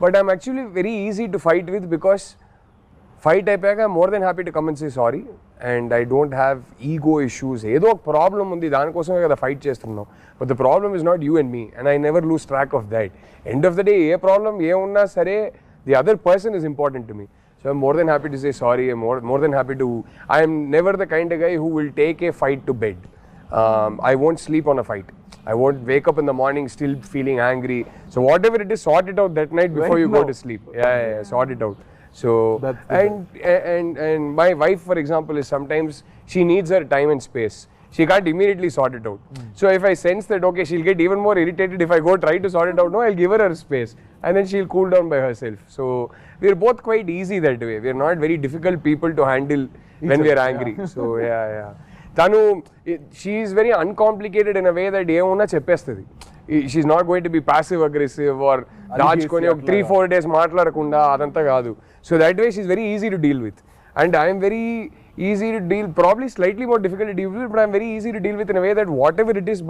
S2: but I'm actually very easy to fight with because fight అయిపోయాక I'm more than happy to come and say sorry, and I don't have ego issues. ఏదో ఒక ప్రాబ్లం ఉంది, దానికోసమే కదా ఫైట్ చేస్తున్నాం. But the problem is not you and me, and I never lose track of that. End of the day, A problem ఏమున్నా సరే the other person is important to me. So I'm more than happy to say sorry. I'm more than happy to. I am never the kind of guy who will take a fight to bed. I won't sleep on a fight. I won't wake up in the morning still feeling angry. So whatever it is, sort it out that night before you go to sleep. Yeah, sort it out. So and my wife, for example, is sometimes she needs her time and space. She can't immediately sort it out. So if I sense that, okay, she'll get even more irritated if I go try to sort it out, no, I'll give her space. And then she'll cool down by herself. So we're both quite easy that way. We're not very difficult people to handle when we're angry. So yeah. Tanu, she is very uncomplicated in a way that ఏమన్నా చెప్పేస్తుంది. She's not going to be passive aggressive or దాచుకొని ఒక 3-4 days మాట్లాడకుండా అదంతా కాదు. So that way she's very easy to deal with. And I am very easy to deal, probably slightly more difficult to deal with, but I'm very easy to deal with in a way that whatever it is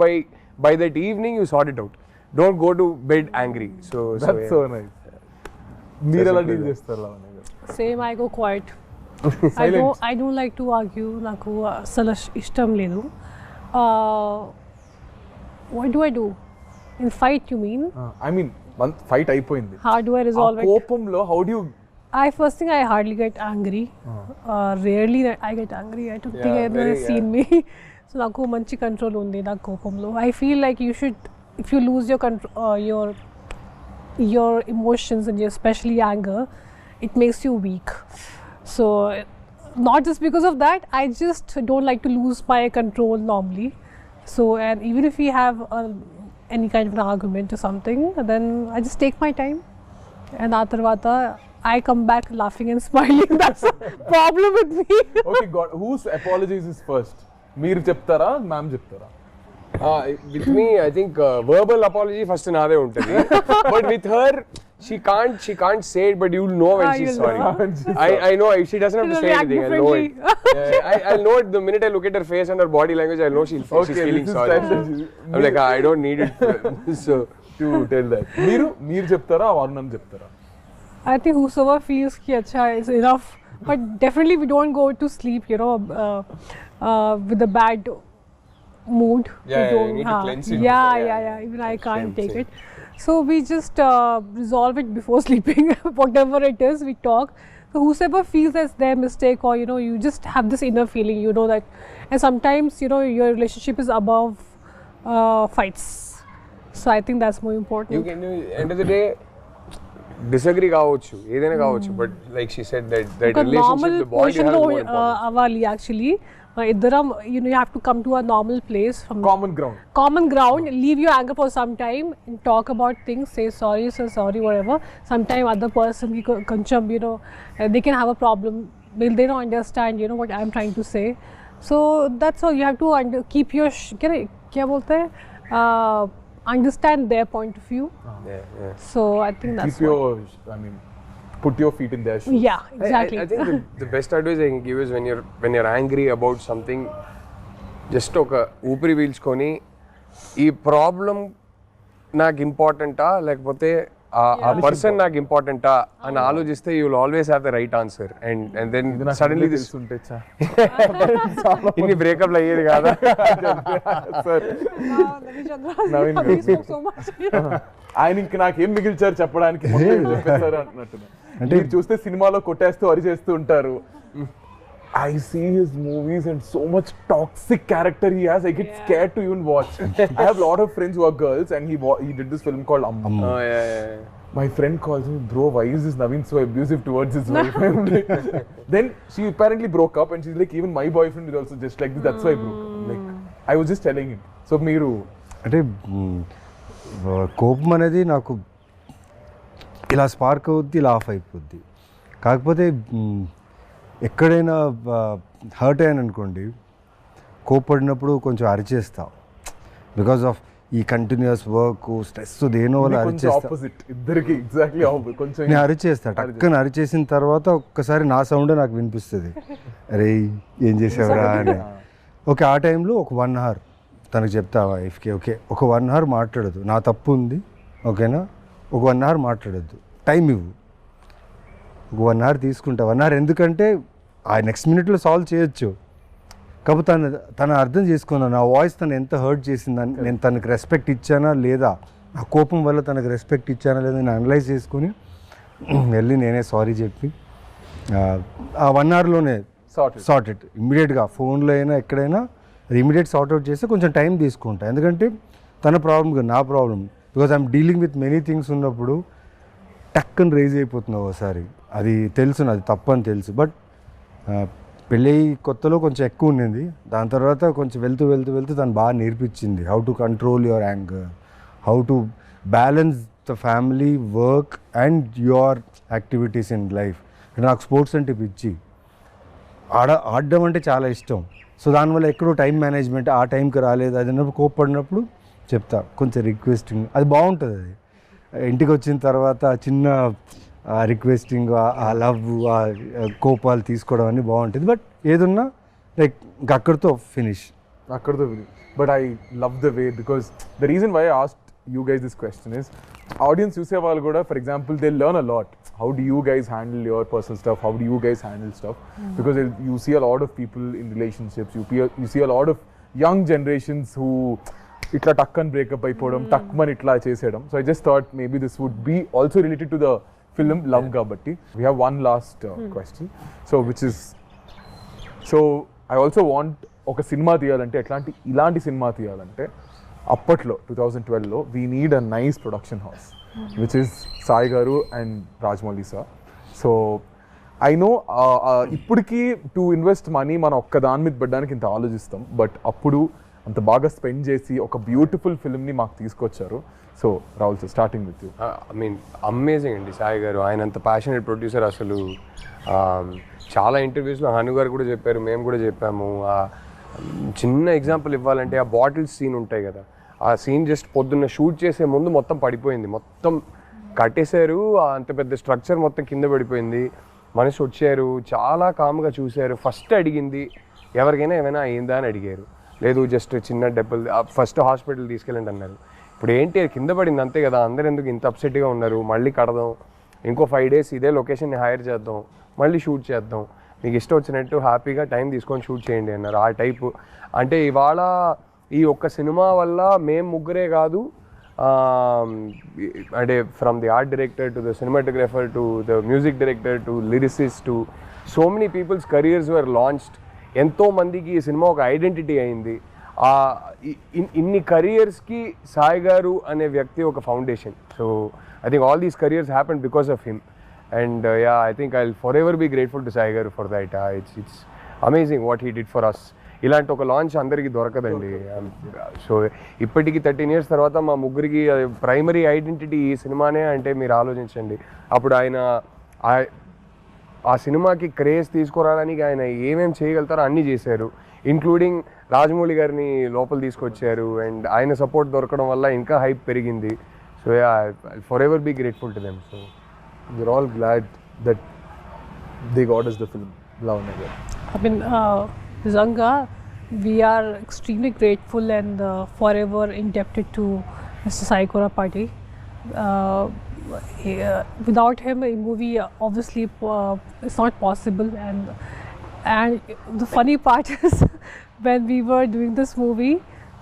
S2: by that evening you sort it out. Don't go to bed angry.
S1: That's so nice. మీరు ఎలా డీల్ చేస్తారు లావణ్య గారు?
S3: Same, I go quiet. I don't like to argue. నాకు అసలు ఇష్టం లేదు. What do I do? In fight you mean?
S1: I mean, fight అయిపోయింది.
S3: How do I resolve it?
S1: కోపంలో how do you
S3: First thing, I hardly get angry. Rarely I get angry. I don't think anyone has seen me. So నాకు మంచి కంట్రోల్ ఉంది నా కోపంలో. I feel like you should, if you lose your control, your emotions and especially anger, it makes you weak. So not just because of that, I just don't like to lose my control normally. So and even if we have any kind of an argument or something, then I just take my time. And ఆ తర్వాత I come back laughing and smiling. That's the problem with me.
S1: Okay, God, whose apologies is first? మీరు చెప్తారా, మ్యామ్ చెప్తారా?
S2: With me, I think verbal apology first నాదే ఉంటుంది. But with her, she can't say it, but you'll know when she's sorry. I know she doesn't have to say anything. I'll know it. I'll know it the minute I look at her face and her body language. I'll know she's feeling sorry. I'm like, I don't need it. So
S1: to tell that. మీరు చెప్తారా, వారుణం చెప్తారా?
S3: I think whosoever feels ki acha is enough, but definitely we don't go to sleep, with a bad mood.
S2: Yeah, you need to cleanse it.
S3: Yeah. Even I can't take it. So we just resolve it before sleeping. Whatever it is, we talk. So whosoever feels that's their mistake, or you just have this inner feeling, that, and sometimes your relationship is above fights. So I think that's more important.
S2: You can, end of the day, disagree కావచ్చు, ఏదైనా కావచ్చు, but like she said, that relationship, the bond you have is more important.
S3: అవ్వాలి actually. ఇద్దరం you have to come to a normal place from common ground, leave your anger for some time and talk about things, say sorry whatever. Sometime other person koncham they can have a problem, they don't understand what I'm trying to say. So that's all. You have to keep your kya bolte understand their point of view. So I think that's
S1: put your feet in their shoes.
S3: Yeah, exactly.
S2: I think the best advice I can give is when you're angry about something, just oka ఊపిరి పీల్చుకొని ఈ ప్రాబ్లం నాకు ఇంపార్టెంటా లేకపోతే ఆ పర్సన్ నాకు ఇంపార్టెంటా అని ఆలోచిస్తే you will always have the right answer. And then suddenly this ఇన్ని బ్రేకప్లు అయ్యేది కాదా?
S1: ఆయన ఇంక నాకేం మిగిల్చారు చెప్పడానికి చెప్పేశారు అంటున్నారు. అంటే చూస్తే సినిమాలో కొట్టేస్తూ అరిచేస్తూ ఉంటారు. I see his movies and so much toxic character he has. I get scared to even watch. I have a lot of friends who are girls, and he did this film called Amma.
S2: Oh yeah.
S1: My friend calls me, bro, why is this Naveen so abusive towards his wife? Then she apparently broke up, and she's like, even my boyfriend is also just like this. That's why I broke up. Like I was just telling him. So మీరు
S4: అంటే కోపం అనేది నాకు ఇలా స్పార్క్ అవుద్ది, ఇలా ఆఫ్ అయిపోద్ది. కాకపోతే ఎక్కడైనా హర్ట్ అయ్యాను అనుకోండి, కోప్పడినప్పుడు కొంచెం అరిచేస్తా. బికాస్ ఆఫ్ ఈ కంటిన్యూస్ వర్క్, స్ట్రెస్, దేనో వల్ల అరిచేస్తా. నేను అరిచేస్తా. టక్కన అరిచేసిన తర్వాత ఒక్కసారి నా సౌండ్ నాకు వినిపిస్తుంది, అరే ఏం చేసావురా అని. ఓకే, ఆ టైంలో ఒక 1 hour తనకు చెప్తా వైఫ్కి, ఓకే ఒక 1 hour మాట్లాడదు, నా తప్పు ఉంది ఓకేనా, ఒక 1 hour మాట్లాడద్దు, టైం ఇవ్వు, ఒక 1 hour తీసుకుంటా. 1 hour ఎందుకంటే ఆ నెక్స్ట్ మినిట్లో సాల్వ్ చేయొచ్చు. కాకపోతే తను అర్థం చేసుకున్నాను నా వాయిస్ తను ఎంత హర్ట్ చేసిందని, నేను తనకు రెస్పెక్ట్ ఇచ్చానా లేదా, నా కోపం వల్ల తనకు రెస్పెక్ట్ ఇచ్చానా లేదా నేను అనలైజ్ చేసుకొని వెళ్ళి నేనే సారీ చెప్పి ఆ 1 hourలోనే
S1: Sorted.
S4: సార్టెడ్ ఇమ్మీడియట్గా ఫోన్లో అయినా ఎక్కడైనా అది ఇమీడియట్ సార్ట్అవుట్ చేస్తే కొంచెం టైం తీసుకుంటా. ఎందుకంటే తన ప్రాబ్లం నా problem, because I'm dealing with many things ఉన్నప్పుడు టక్కని రేజ్ అయిపోతుంది ఒకసారి. అది తెలుసు, అది తప్పని తెలుసు. బట్ పెళ్ళి కొత్తలో కొంచెం ఎక్కువ ఉండింది. దాని తర్వాత కొంచెం వెళ్తూ తను బాగా నేర్పించింది how to control your anger, how to balance the family, work and your activities in life. నాకు స్పోర్ట్స్ అంటే పిచ్చి, ఆడడం అంటే చాలా ఇష్టం. సో దానివల్ల ఎక్కడో టైం మేనేజ్మెంట్ ఆ టైంకి రాలేదు, అది అన్నప్పుడు కోప్పడినప్పుడు చెప్తా కొంచెం రిక్వెస్టింగ్, అది బాగుంటుంది. అది ఇంటికి వచ్చిన తర్వాత చిన్న రిక్వెస్టింగ్, ఆ లవ్, ఆ కోపాలు తీసుకోవడం అన్నీ బాగుంటుంది. బట్ ఏదున్నా లైక్ అక్కడితో ఫినిష్.
S1: అక్కడితో but I love the way, because the reason why I asked you guys this question is audience చూసే వాళ్ళు కూడా, for example, they learn a lot. How do you guys handle your personal stuff? How do you guys handle stuff? Because you see a lot of people in relationships, you see a lot of young generations who itla takkan breakup అయిపోవడం, takman itla చేసేయడం. So I just thought maybe this would be also related to the film Love Kabatti. We have one last question, so which is, so I also want ఒక సినిమా తీయాలంటే ఇలాంటి సినిమా తీయాలంటే అప్పట్లో 2012లో we need a nice production house, which is Sai garu and Rajamouli sir. So I know ఇప్పటికీ టు ఇన్వెస్ట్ మనీ మనం ఒక్క దాని మీద పెట్టడానికి ఇంత ఆలోచిస్తాం, బట్ అప్పుడు అంత బాగా స్పెండ్ చేసి ఒక బ్యూటిఫుల్ ఫిల్మ్ని మాకు తీసుకొచ్చారు. So Rahul sir, starting with you.
S2: I mean amazing అండి సాయి గారు, ఆయన అంత ప్యాషనేట్ ప్రొడ్యూసర్. అసలు చాలా ఇంటర్వ్యూస్లో హను గారు కూడా చెప్పారు, మేము కూడా చెప్పాము. చిన్న ఎగ్జాంపుల్ ఇవ్వాలంటే ఆ బాటిల్స్ సీన్ ఉంటాయి కదా, ఆ సీన్ జస్ట్ పొద్దున్న షూట్ చేసే ముందు మొత్తం పడిపోయింది, మొత్తం కట్టేశారు, అంత పెద్ద స్ట్రక్చర్ మొత్తం కింద పడిపోయింది. మనిషి వచ్చారు, చాలా కామ్గా చూశారు. ఫస్ట్ అడిగింది ఎవరికైనా ఏమైనా అయిందా అని అడిగారు. లేదు జస్ట్ చిన్న డెబ్బలు, ఫస్ట్ హాస్పిటల్ తీసుకెళ్ళండి అన్నారు. ఇప్పుడు ఏంటి కింద పడింది అంతే కదా, అందరు ఎందుకు ఇంత అప్సెట్గా ఉన్నారు, మళ్ళీ కడదాం, ఇంకో 5 days ఇదే లొకేషన్ని హైర్ చేద్దాం, మళ్ళీ షూట్ చేద్దాం, మీకు ఇష్టం వచ్చినట్టు హ్యాపీగా టైం తీసుకొని షూట్ చేయండి అన్నారు. ఆ టైపు అంటే ఇవాళ ఈ ఒక్క సినిమా వల్ల మేము ముగ్గురే కాదు, అంటే from the art director to the cinematographer to the music director to lyricist to so many people's careers were launched. ఎంతోమందికి ఈ సినిమా ఒక ఐడెంటిటీ అయింది. ఇన్ని కెరియర్స్కి సాయి గారు అనే వ్యక్తి ఒక foundation. So I think all these careers happen because of him. And yeah, I think I'll forever be grateful to Sai Garu for that. It's amazing what he did for us. ఇలాంటి ఒక లాంచ్ అందరికీ దొరకదండి. సో ఇప్పటికి 13 years తర్వాత మా ముగ్గురికి ప్రైమరీ ఐడెంటిటీ ఈ సినిమానే అంటే మీరు ఆలోచించండి. అప్పుడు ఆయన ఆ సినిమాకి క్రేజ్ తీసుకురావడానికి ఆయన ఏమేమి చేయగలుగుతారో అన్నీ చేశారు, ఇంక్లూడింగ్ రాజమౌళి గారిని లోపల తీసుకొచ్చారు. అండ్ ఆయన సపోర్ట్ దొరకడం వల్ల ఇంకా హైప్ పెరిగింది. So I'll forever be grateful to them. So
S1: we're all glad that they got us the film Lavanya.
S3: I mean, Zanga, we are extremely grateful and forever indebted to Mr. Sai Tripathi. Without him, a movie obviously is not possible. And the funny part is when we were doing this movie,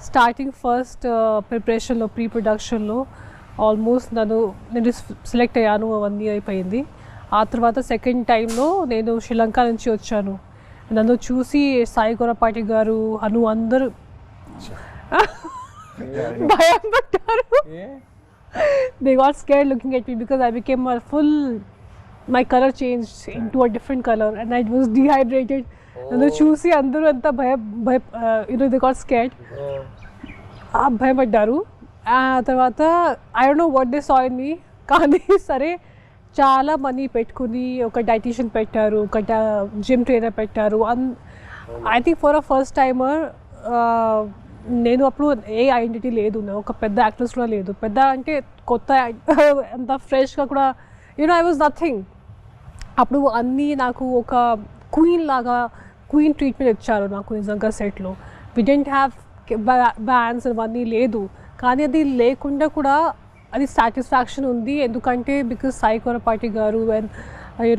S3: starting first preparation lo, pre-production lo, almost నేను సెలెక్ట్ అయ్యాను, అవన్నీ అయిపోయింది. ఆ తర్వాత సెకండ్ టైంలో నేను శ్రీలంక నుంచి వచ్చాను. నన్ను చూసి సాయి కొరపాటి గారు, హను అందరూ భయం పడ్డారు. They got scared looking at me because I became a full, my color changed into a different color and I was dehydrated. నన్ను చూసి అందరూ అంతా they got scared. భయపడ్డారు. ఆ తర్వాత I don't know what they saw in me, కానీ సరే చాలా మనీ పెట్టుకుని ఒక డైటీషియన్ పెట్టారు, ఒక జిమ్ ట్రైనర్ పెట్టారు. I think for a first timer నేను అప్పుడు ఏ ఐడెంటిటీ లేదు, ఒక పెద్ద యాక్ట్రెస్ కూడా లేదు, పెద్ద అంటే కొత్త అంత ఫ్రెష్గా కూడా ఐ వాజ్ నథింగ్. అప్పుడు అన్నీ నాకు ఒక క్వీన్ లాగా క్వీన్ ట్రీట్మెంట్ ఇచ్చారు నాకు నిజంగా సెట్లో. వి డెంట్ హ్యావ్ బ్యాన్స్ అవన్నీ లేదు, కానీ అది లేకుండా కూడా అది సాటిస్ఫాక్షన్ ఉంది. ఎందుకంటే బికాస్ సాయి కొరపాటి గారు and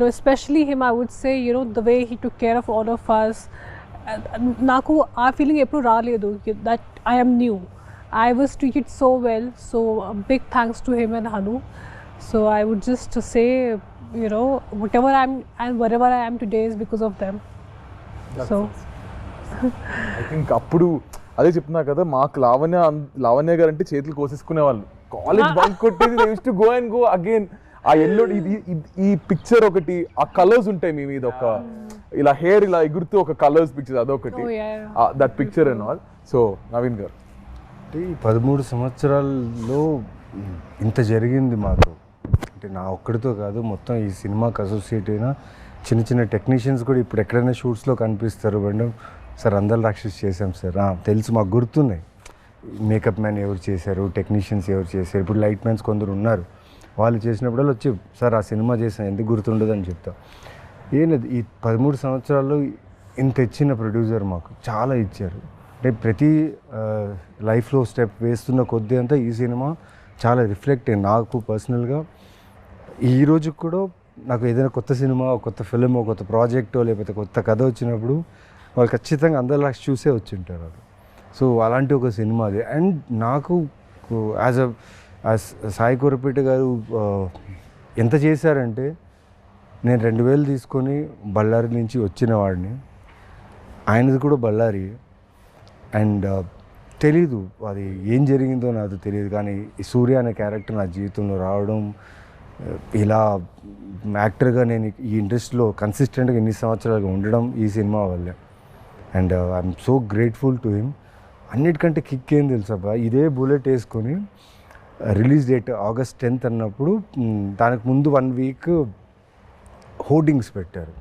S3: especially him I would say the way he took care of all of us. నాకు ఆ ఫీలింగ్ ఎప్పుడు రాలేదు that I am new. I was treated so well. So big thanks to him and Hanu. So I would just say you know, whatever I'm and wherever I am today is because of them. So
S1: I think అప్పుడు అదే చెప్తున్నా కదా, మాకు లావణ్య గారు అంటే చేతులు కోసేసుకునే వాళ్ళు. కాలేజ్ బంక్ కొట్టేది use to go and go again. ఆ ఎల్లో ఈ పిక్చర్ ఒకటి, ఆ కలర్స్ ఉంటాయి మీ మీద, ఒక ఇలా హెయిర్ ఇలా ఎగురుతూ ఒక కలర్స్ పిక్చర్ అదొకటి, that picture and all. So Naveen గారు,
S4: ఈ 13 సంవత్సరాల్లో ఇంత జరిగింది మాకు. అంటే నా ఒక్కడితో కాదు, మొత్తం ఈ సినిమాకి అసోసియేట్ అయిన చిన్న చిన్న టెక్నీషియన్స్ కూడా ఇప్పుడు ఎక్కడైనా షూట్స్లో కనిపిస్తారు. మేడం సార్ అందల రాక్షసి చేశాం సార్, తెలుసు మాకు గుర్తున్నాయి. మేకప్ మ్యాన్ ఎవరు చేశారు, టెక్నీషియన్స్ ఎవరు చేశారు, ఇప్పుడు లైట్ మ్యాన్స్ కొందరు ఉన్నారు, వాళ్ళు చేసినప్పుడల్లా వచ్చి సార్ ఆ సినిమా చేసాను ఎందుకు గుర్తుండదు అని చెప్తా. ఏం లేదు, ఈ 13 సంవత్సరాల్లో ఇంత ఇచ్చిన ప్రొడ్యూసర్ మాకు చాలా ఇచ్చారు. అంటే ప్రతి లైఫ్లో స్టెప్ వేస్తున్న కొద్దీ అంతా ఈ సినిమా చాలా రిఫ్లెక్ట్ అయ్యింది నాకు పర్సనల్గా. ఈ రోజుకి కూడా నాకు ఏదైనా కొత్త సినిమా, కొత్త ఫిలిం, కొత్త ప్రాజెక్టో లేకపోతే కొత్త కథ వచ్చినప్పుడు వాళ్ళు ఖచ్చితంగా అందరి లాస్ట్ చూసే వచ్చి ఉంటారు అది. సో అలాంటి ఒక సినిమా అది. అండ్ నాకు యాజ్ సాయి కొరపేట గారు ఎంత చేశారంటే, నేను 2000 తీసుకొని బళ్ళారి నుంచి వచ్చిన వాడిని, ఆయనది కూడా బళ్ళారి. అండ్ తెలీదు అది ఏం జరిగిందో నాకు తెలియదు, కానీ ఈ సూర్య అనే క్యారెక్టర్ నా జీవితంలో రావడం, ఇలా యాక్టర్గా నేను ఈ ఇండస్ట్రీలో కన్సిస్టెంట్గా ఇన్ని సంవత్సరాలుగా ఉండడం ఈ సినిమా వల్లే. And I'm so grateful to him. అన్నిటికంటే కిక్ ఏం తెలుసా, ఇదే బుల్లెట్ వేసుకొని రిలీజ్ డేట్ August 10th అన్నప్పుడు దానికి ముందు 1 week హోర్డింగ్స్ పెట్టారు.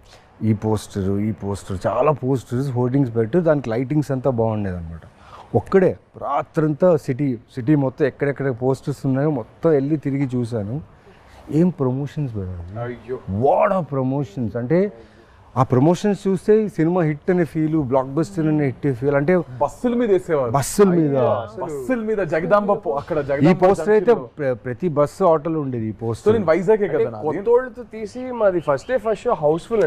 S4: ఈ పోస్టర్ చాలా పోస్టర్స్ హోర్డింగ్స్ పెట్టారు. దానికి లైటింగ్స్ అంతా బాగుండేది అనమాట. ఒక్కడే రాత్రంతా సిటీ మొత్తం ఎక్కడెక్కడ పోస్టర్స్ ఉన్నాయో మొత్తం వెళ్ళి తిరిగి చూశాను. ఏం ప్రమోషన్స్ పెట్టారు, వాట్ ఆ ప్రమోషన్స్. అంటే ఆ ప్రమోషన్స్ చూస్తే సినిమా హిట్ అనే ఫీల్, బ్లాక్ బస్టర్ అనే హిట్ ఫీల్. అంటే
S1: బస్సుల మీద వేసేవారు, బస్సుల మీద జగదాంబ అక్కడ
S4: ఈ పోస్టర్ అయితే ప్రతి బస్సు ఆటోలో ఉండేది. ఈ పోస్టర్
S1: నేను వైజాగ్ కదా
S2: కొత్తోళ్ళతో తీసి మాది ఫస్ట్ షో హౌస్ఫుల్.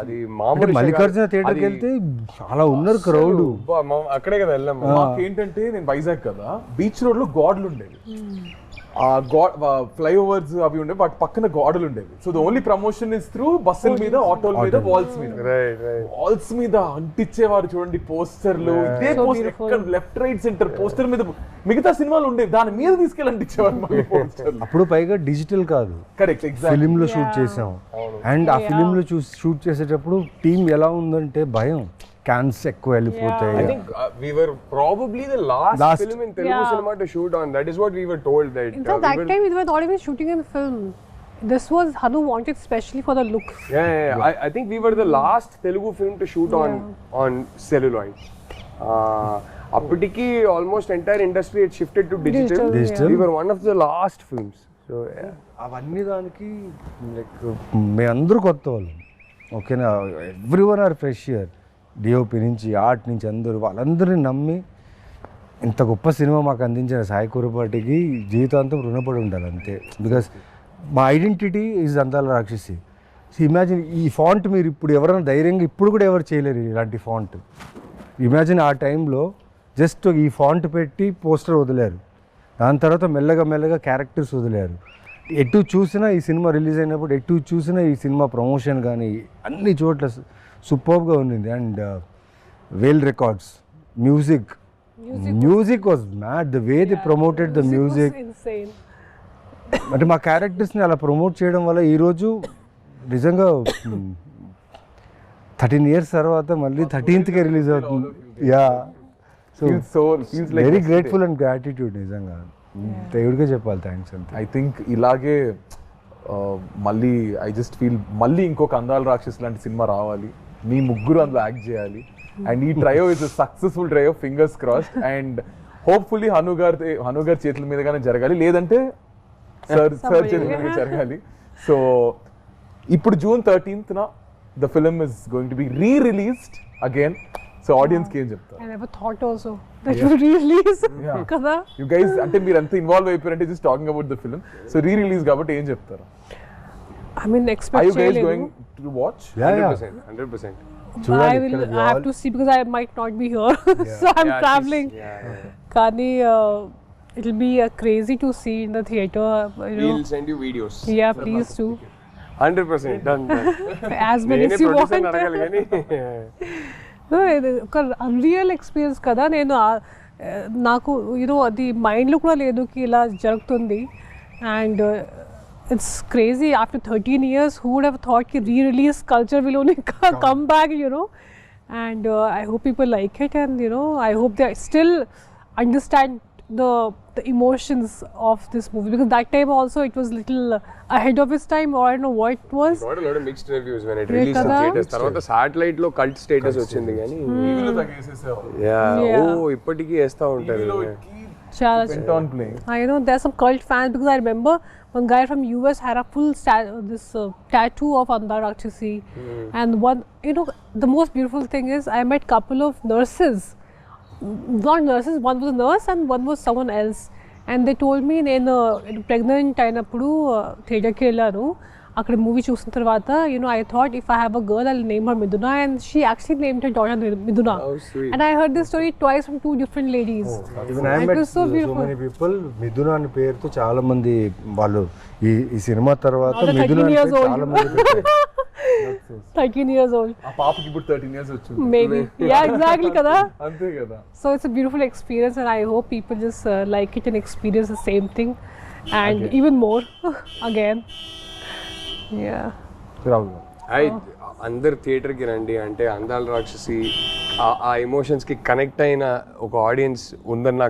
S2: అది మామూలు
S4: మల్లికార్జున థియేటర్కి వెళ్తే చాలా ఉన్నారు క్రౌడ్.
S2: అక్కడే కదా వెళ్ళాం.
S1: మాకేంటంటే నేను వైజాగ్ కదా, బీచ్ రోడ్ లో గాడ్లు ఉండేవి, ఆ ఫ్లైఓవర్స్ అవి ఉండేవి, వాటి పక్కన గోడలు ఉండేవి. So the only promotion is through బస్సుల మీద, ఆటోల మీద, వాల్స్ మీద అంటించేవారు. చూడండి పోస్టర్లు, ఇదే పోస్టర్ ఎక్కడ లెఫ్ట్ రైట్ సెంటర్ పోస్టర్ మీద మిగతా సినిమాలు ఉండేవి, దాని మీద తీసుకెళ్ళి అంటించేవారు.
S4: అప్పుడు పైగా డిజిటల్ కాదు,
S1: కరెక్ట్,
S4: ఫిలిం లో షూట్ చేసాం. అండ్ ఆ ఫిలిం లో షూట్ చేసేటప్పుడు టీం ఎలా ఉందంటే భయం, క్యాన్స్ ఎక్కువ వెళ్ళిపోతాయి.
S2: I think we were probably the last film in Telugu cinema to shoot on. That is what we were told. That
S3: in fact, that time we were not even shooting in film. This was Hanu wanted especially for the look.
S2: Yeah. I think we were the last Telugu film to shoot on celluloid. Appatiki almost entire industry had shifted to digital. We were one of the last films. So
S4: అవన్నీ దానికి లైక్ మేమందరూ కొత్త వాళ్ళం. ఓకేనా, everyone are fresh year. DOP నుంచి, ఆర్ట్ నుంచి అందరూ, వాళ్ళందరినీ నమ్మి ఇంత గొప్ప సినిమా మాకు అందించిన సాయి కురపాటికి జీవితాంతం రుణపడి ఉండాలి అంతే. బికాస్ మా ఐడెంటిటీ ఈజ్ అందాల రాక్షసి. ఇమాజిన్ ఈ ఫాంట్ మీరు ఇప్పుడు ఎవరైనా ధైర్యంగా ఇప్పుడు కూడా ఎవరు చేయలేరు ఇలాంటి ఫాంట్. ఇమాజిన్ ఆ టైంలో జస్ట్ ఈ ఫాంట్ పెట్టి పోస్టర్ వదిలేరు, దాని తర్వాత మెల్లగా క్యారెక్టర్స్ వదిలేరు. ఎటు చూసినా ఈ సినిమా రిలీజ్ అయినప్పుడు ఎటు చూసినా ఈ సినిమా ప్రమోషన్ కానీ అన్ని చోట్ల సూపర్గా ఉంది. And Vel records, music was mad, the way they promoted the music. అంటే మా క్యారెక్టర్స్ని అలా ప్రమోట్ చేయడం వల్ల ఈరోజు నిజంగా 13 years తర్వాత మళ్ళీ 13th రిలీజ్ అవుతుంది. Yeah, so very grateful and gratitude. నిజంగా దేవుడికే చెప్పాలి థ్యాంక్స్ అంతే.
S1: ఐ థింక్ ఇలాగే మళ్ళీ ఐ జస్ట్ ఫీల్ మళ్ళీ ఇంకొక అందాల రాక్షసి లాంటి సినిమా రావాలి, మీ ముగ్గురు అందులో యాక్ట్ చేయాలి. అండ్ ఈ trio is successful trio, fingers crossed. And hopefully Hanu గారి చేతుల మీదగానే జరగాలి, లేదంటే సార్ చేతుల మీద జరగాలి. సో ఇప్పుడు June 13th the film is going to be rereleased again. So audience కి ఏం చెప్తారు?
S3: I never thought also that you re-release కదా.
S1: You guys అంటే మీరు అంత involve అయిపోయారంటే just talking about the film. So re-release కాబట్టి ఏం చెప్తారు?
S3: I mean, expect.
S1: Are you guys going to watch?
S4: Yeah,
S2: 100%.
S3: I have to see because I might not be here, so I'm traveling. Kani, it'll be crazy to see in the theater.
S2: We'll send you videos.
S3: Yeah, please do.
S2: 100% done.
S3: As many
S2: నేనే
S3: as you
S2: producer
S3: want.
S2: అడగాలి కానీ
S3: No, ఇది ఒక అన్రియల్ ఎక్స్పీరియన్స్ కదా. నేను నాకు అది మైండ్లో కూడా లేదు కి ఇలా జరుగుతుంది. And it's crazy after 13 years who would have thought ki re-release culture will only come back, and I hope people like it, and I hope they still understand the emotions of this movie, because that time also it was little ahead of its time, or I don't know what it was.
S2: got a lot of mixed reviews when it released in theaters. తర్వాత సాటిలైట్ లో కల్ట్ స్టేటస్ వచ్చింది కానీ
S1: టీవీలో తగ్గేసేసేవాళ్ళు.
S2: ఇప్పటికీ వేస్తా ఉంటారు.
S1: టీవీలో it
S3: Chala
S1: went on playing.
S3: I know there's some cult fans, because I remember one guy from US had a full tattoo of Andala Rakshasi, and one the most beautiful thing is I met couple of nurses, not nurses, one was a nurse and one was someone else, and they told me నేను pregnant అయినప్పుడు థియేటర్కి వెళ్ళాను. అక్కడ మూవీ చూసిన తర్వాత I thought if I have a girl I'll name her Miduna, and she actually named her daughter Miduna.
S2: How sweet.
S3: And I heard this story twice from two different ladies.
S4: Even I
S3: It
S4: met
S3: was so beautiful.
S4: many people. మిథున అనే పేరుతో చాలా మంది వాళ్ళు ఈ సినిమా తర్వాత
S3: Now they're
S4: మిథున
S3: 13
S4: అనే
S3: years
S4: పేరు
S3: old.
S4: చాలా మంది పెట్టారు.
S3: 13 years old.
S1: ఆ పాపకి ఇప్పుడు 13 years వచ్చింది.
S3: Maybe. Yeah, exactly kada.
S1: అంతే కదా.
S3: So it's a beautiful experience, and I hope people just like it and experience the same thing, and even more again. Yeah.
S2: అందరు థియేటర్కి రండి. అంటే అందాల రాక్షసి ఆ ఎమోషన్స్కి కనెక్ట్ అయిన ఒక ఆడియన్స్ ఉందని నాకు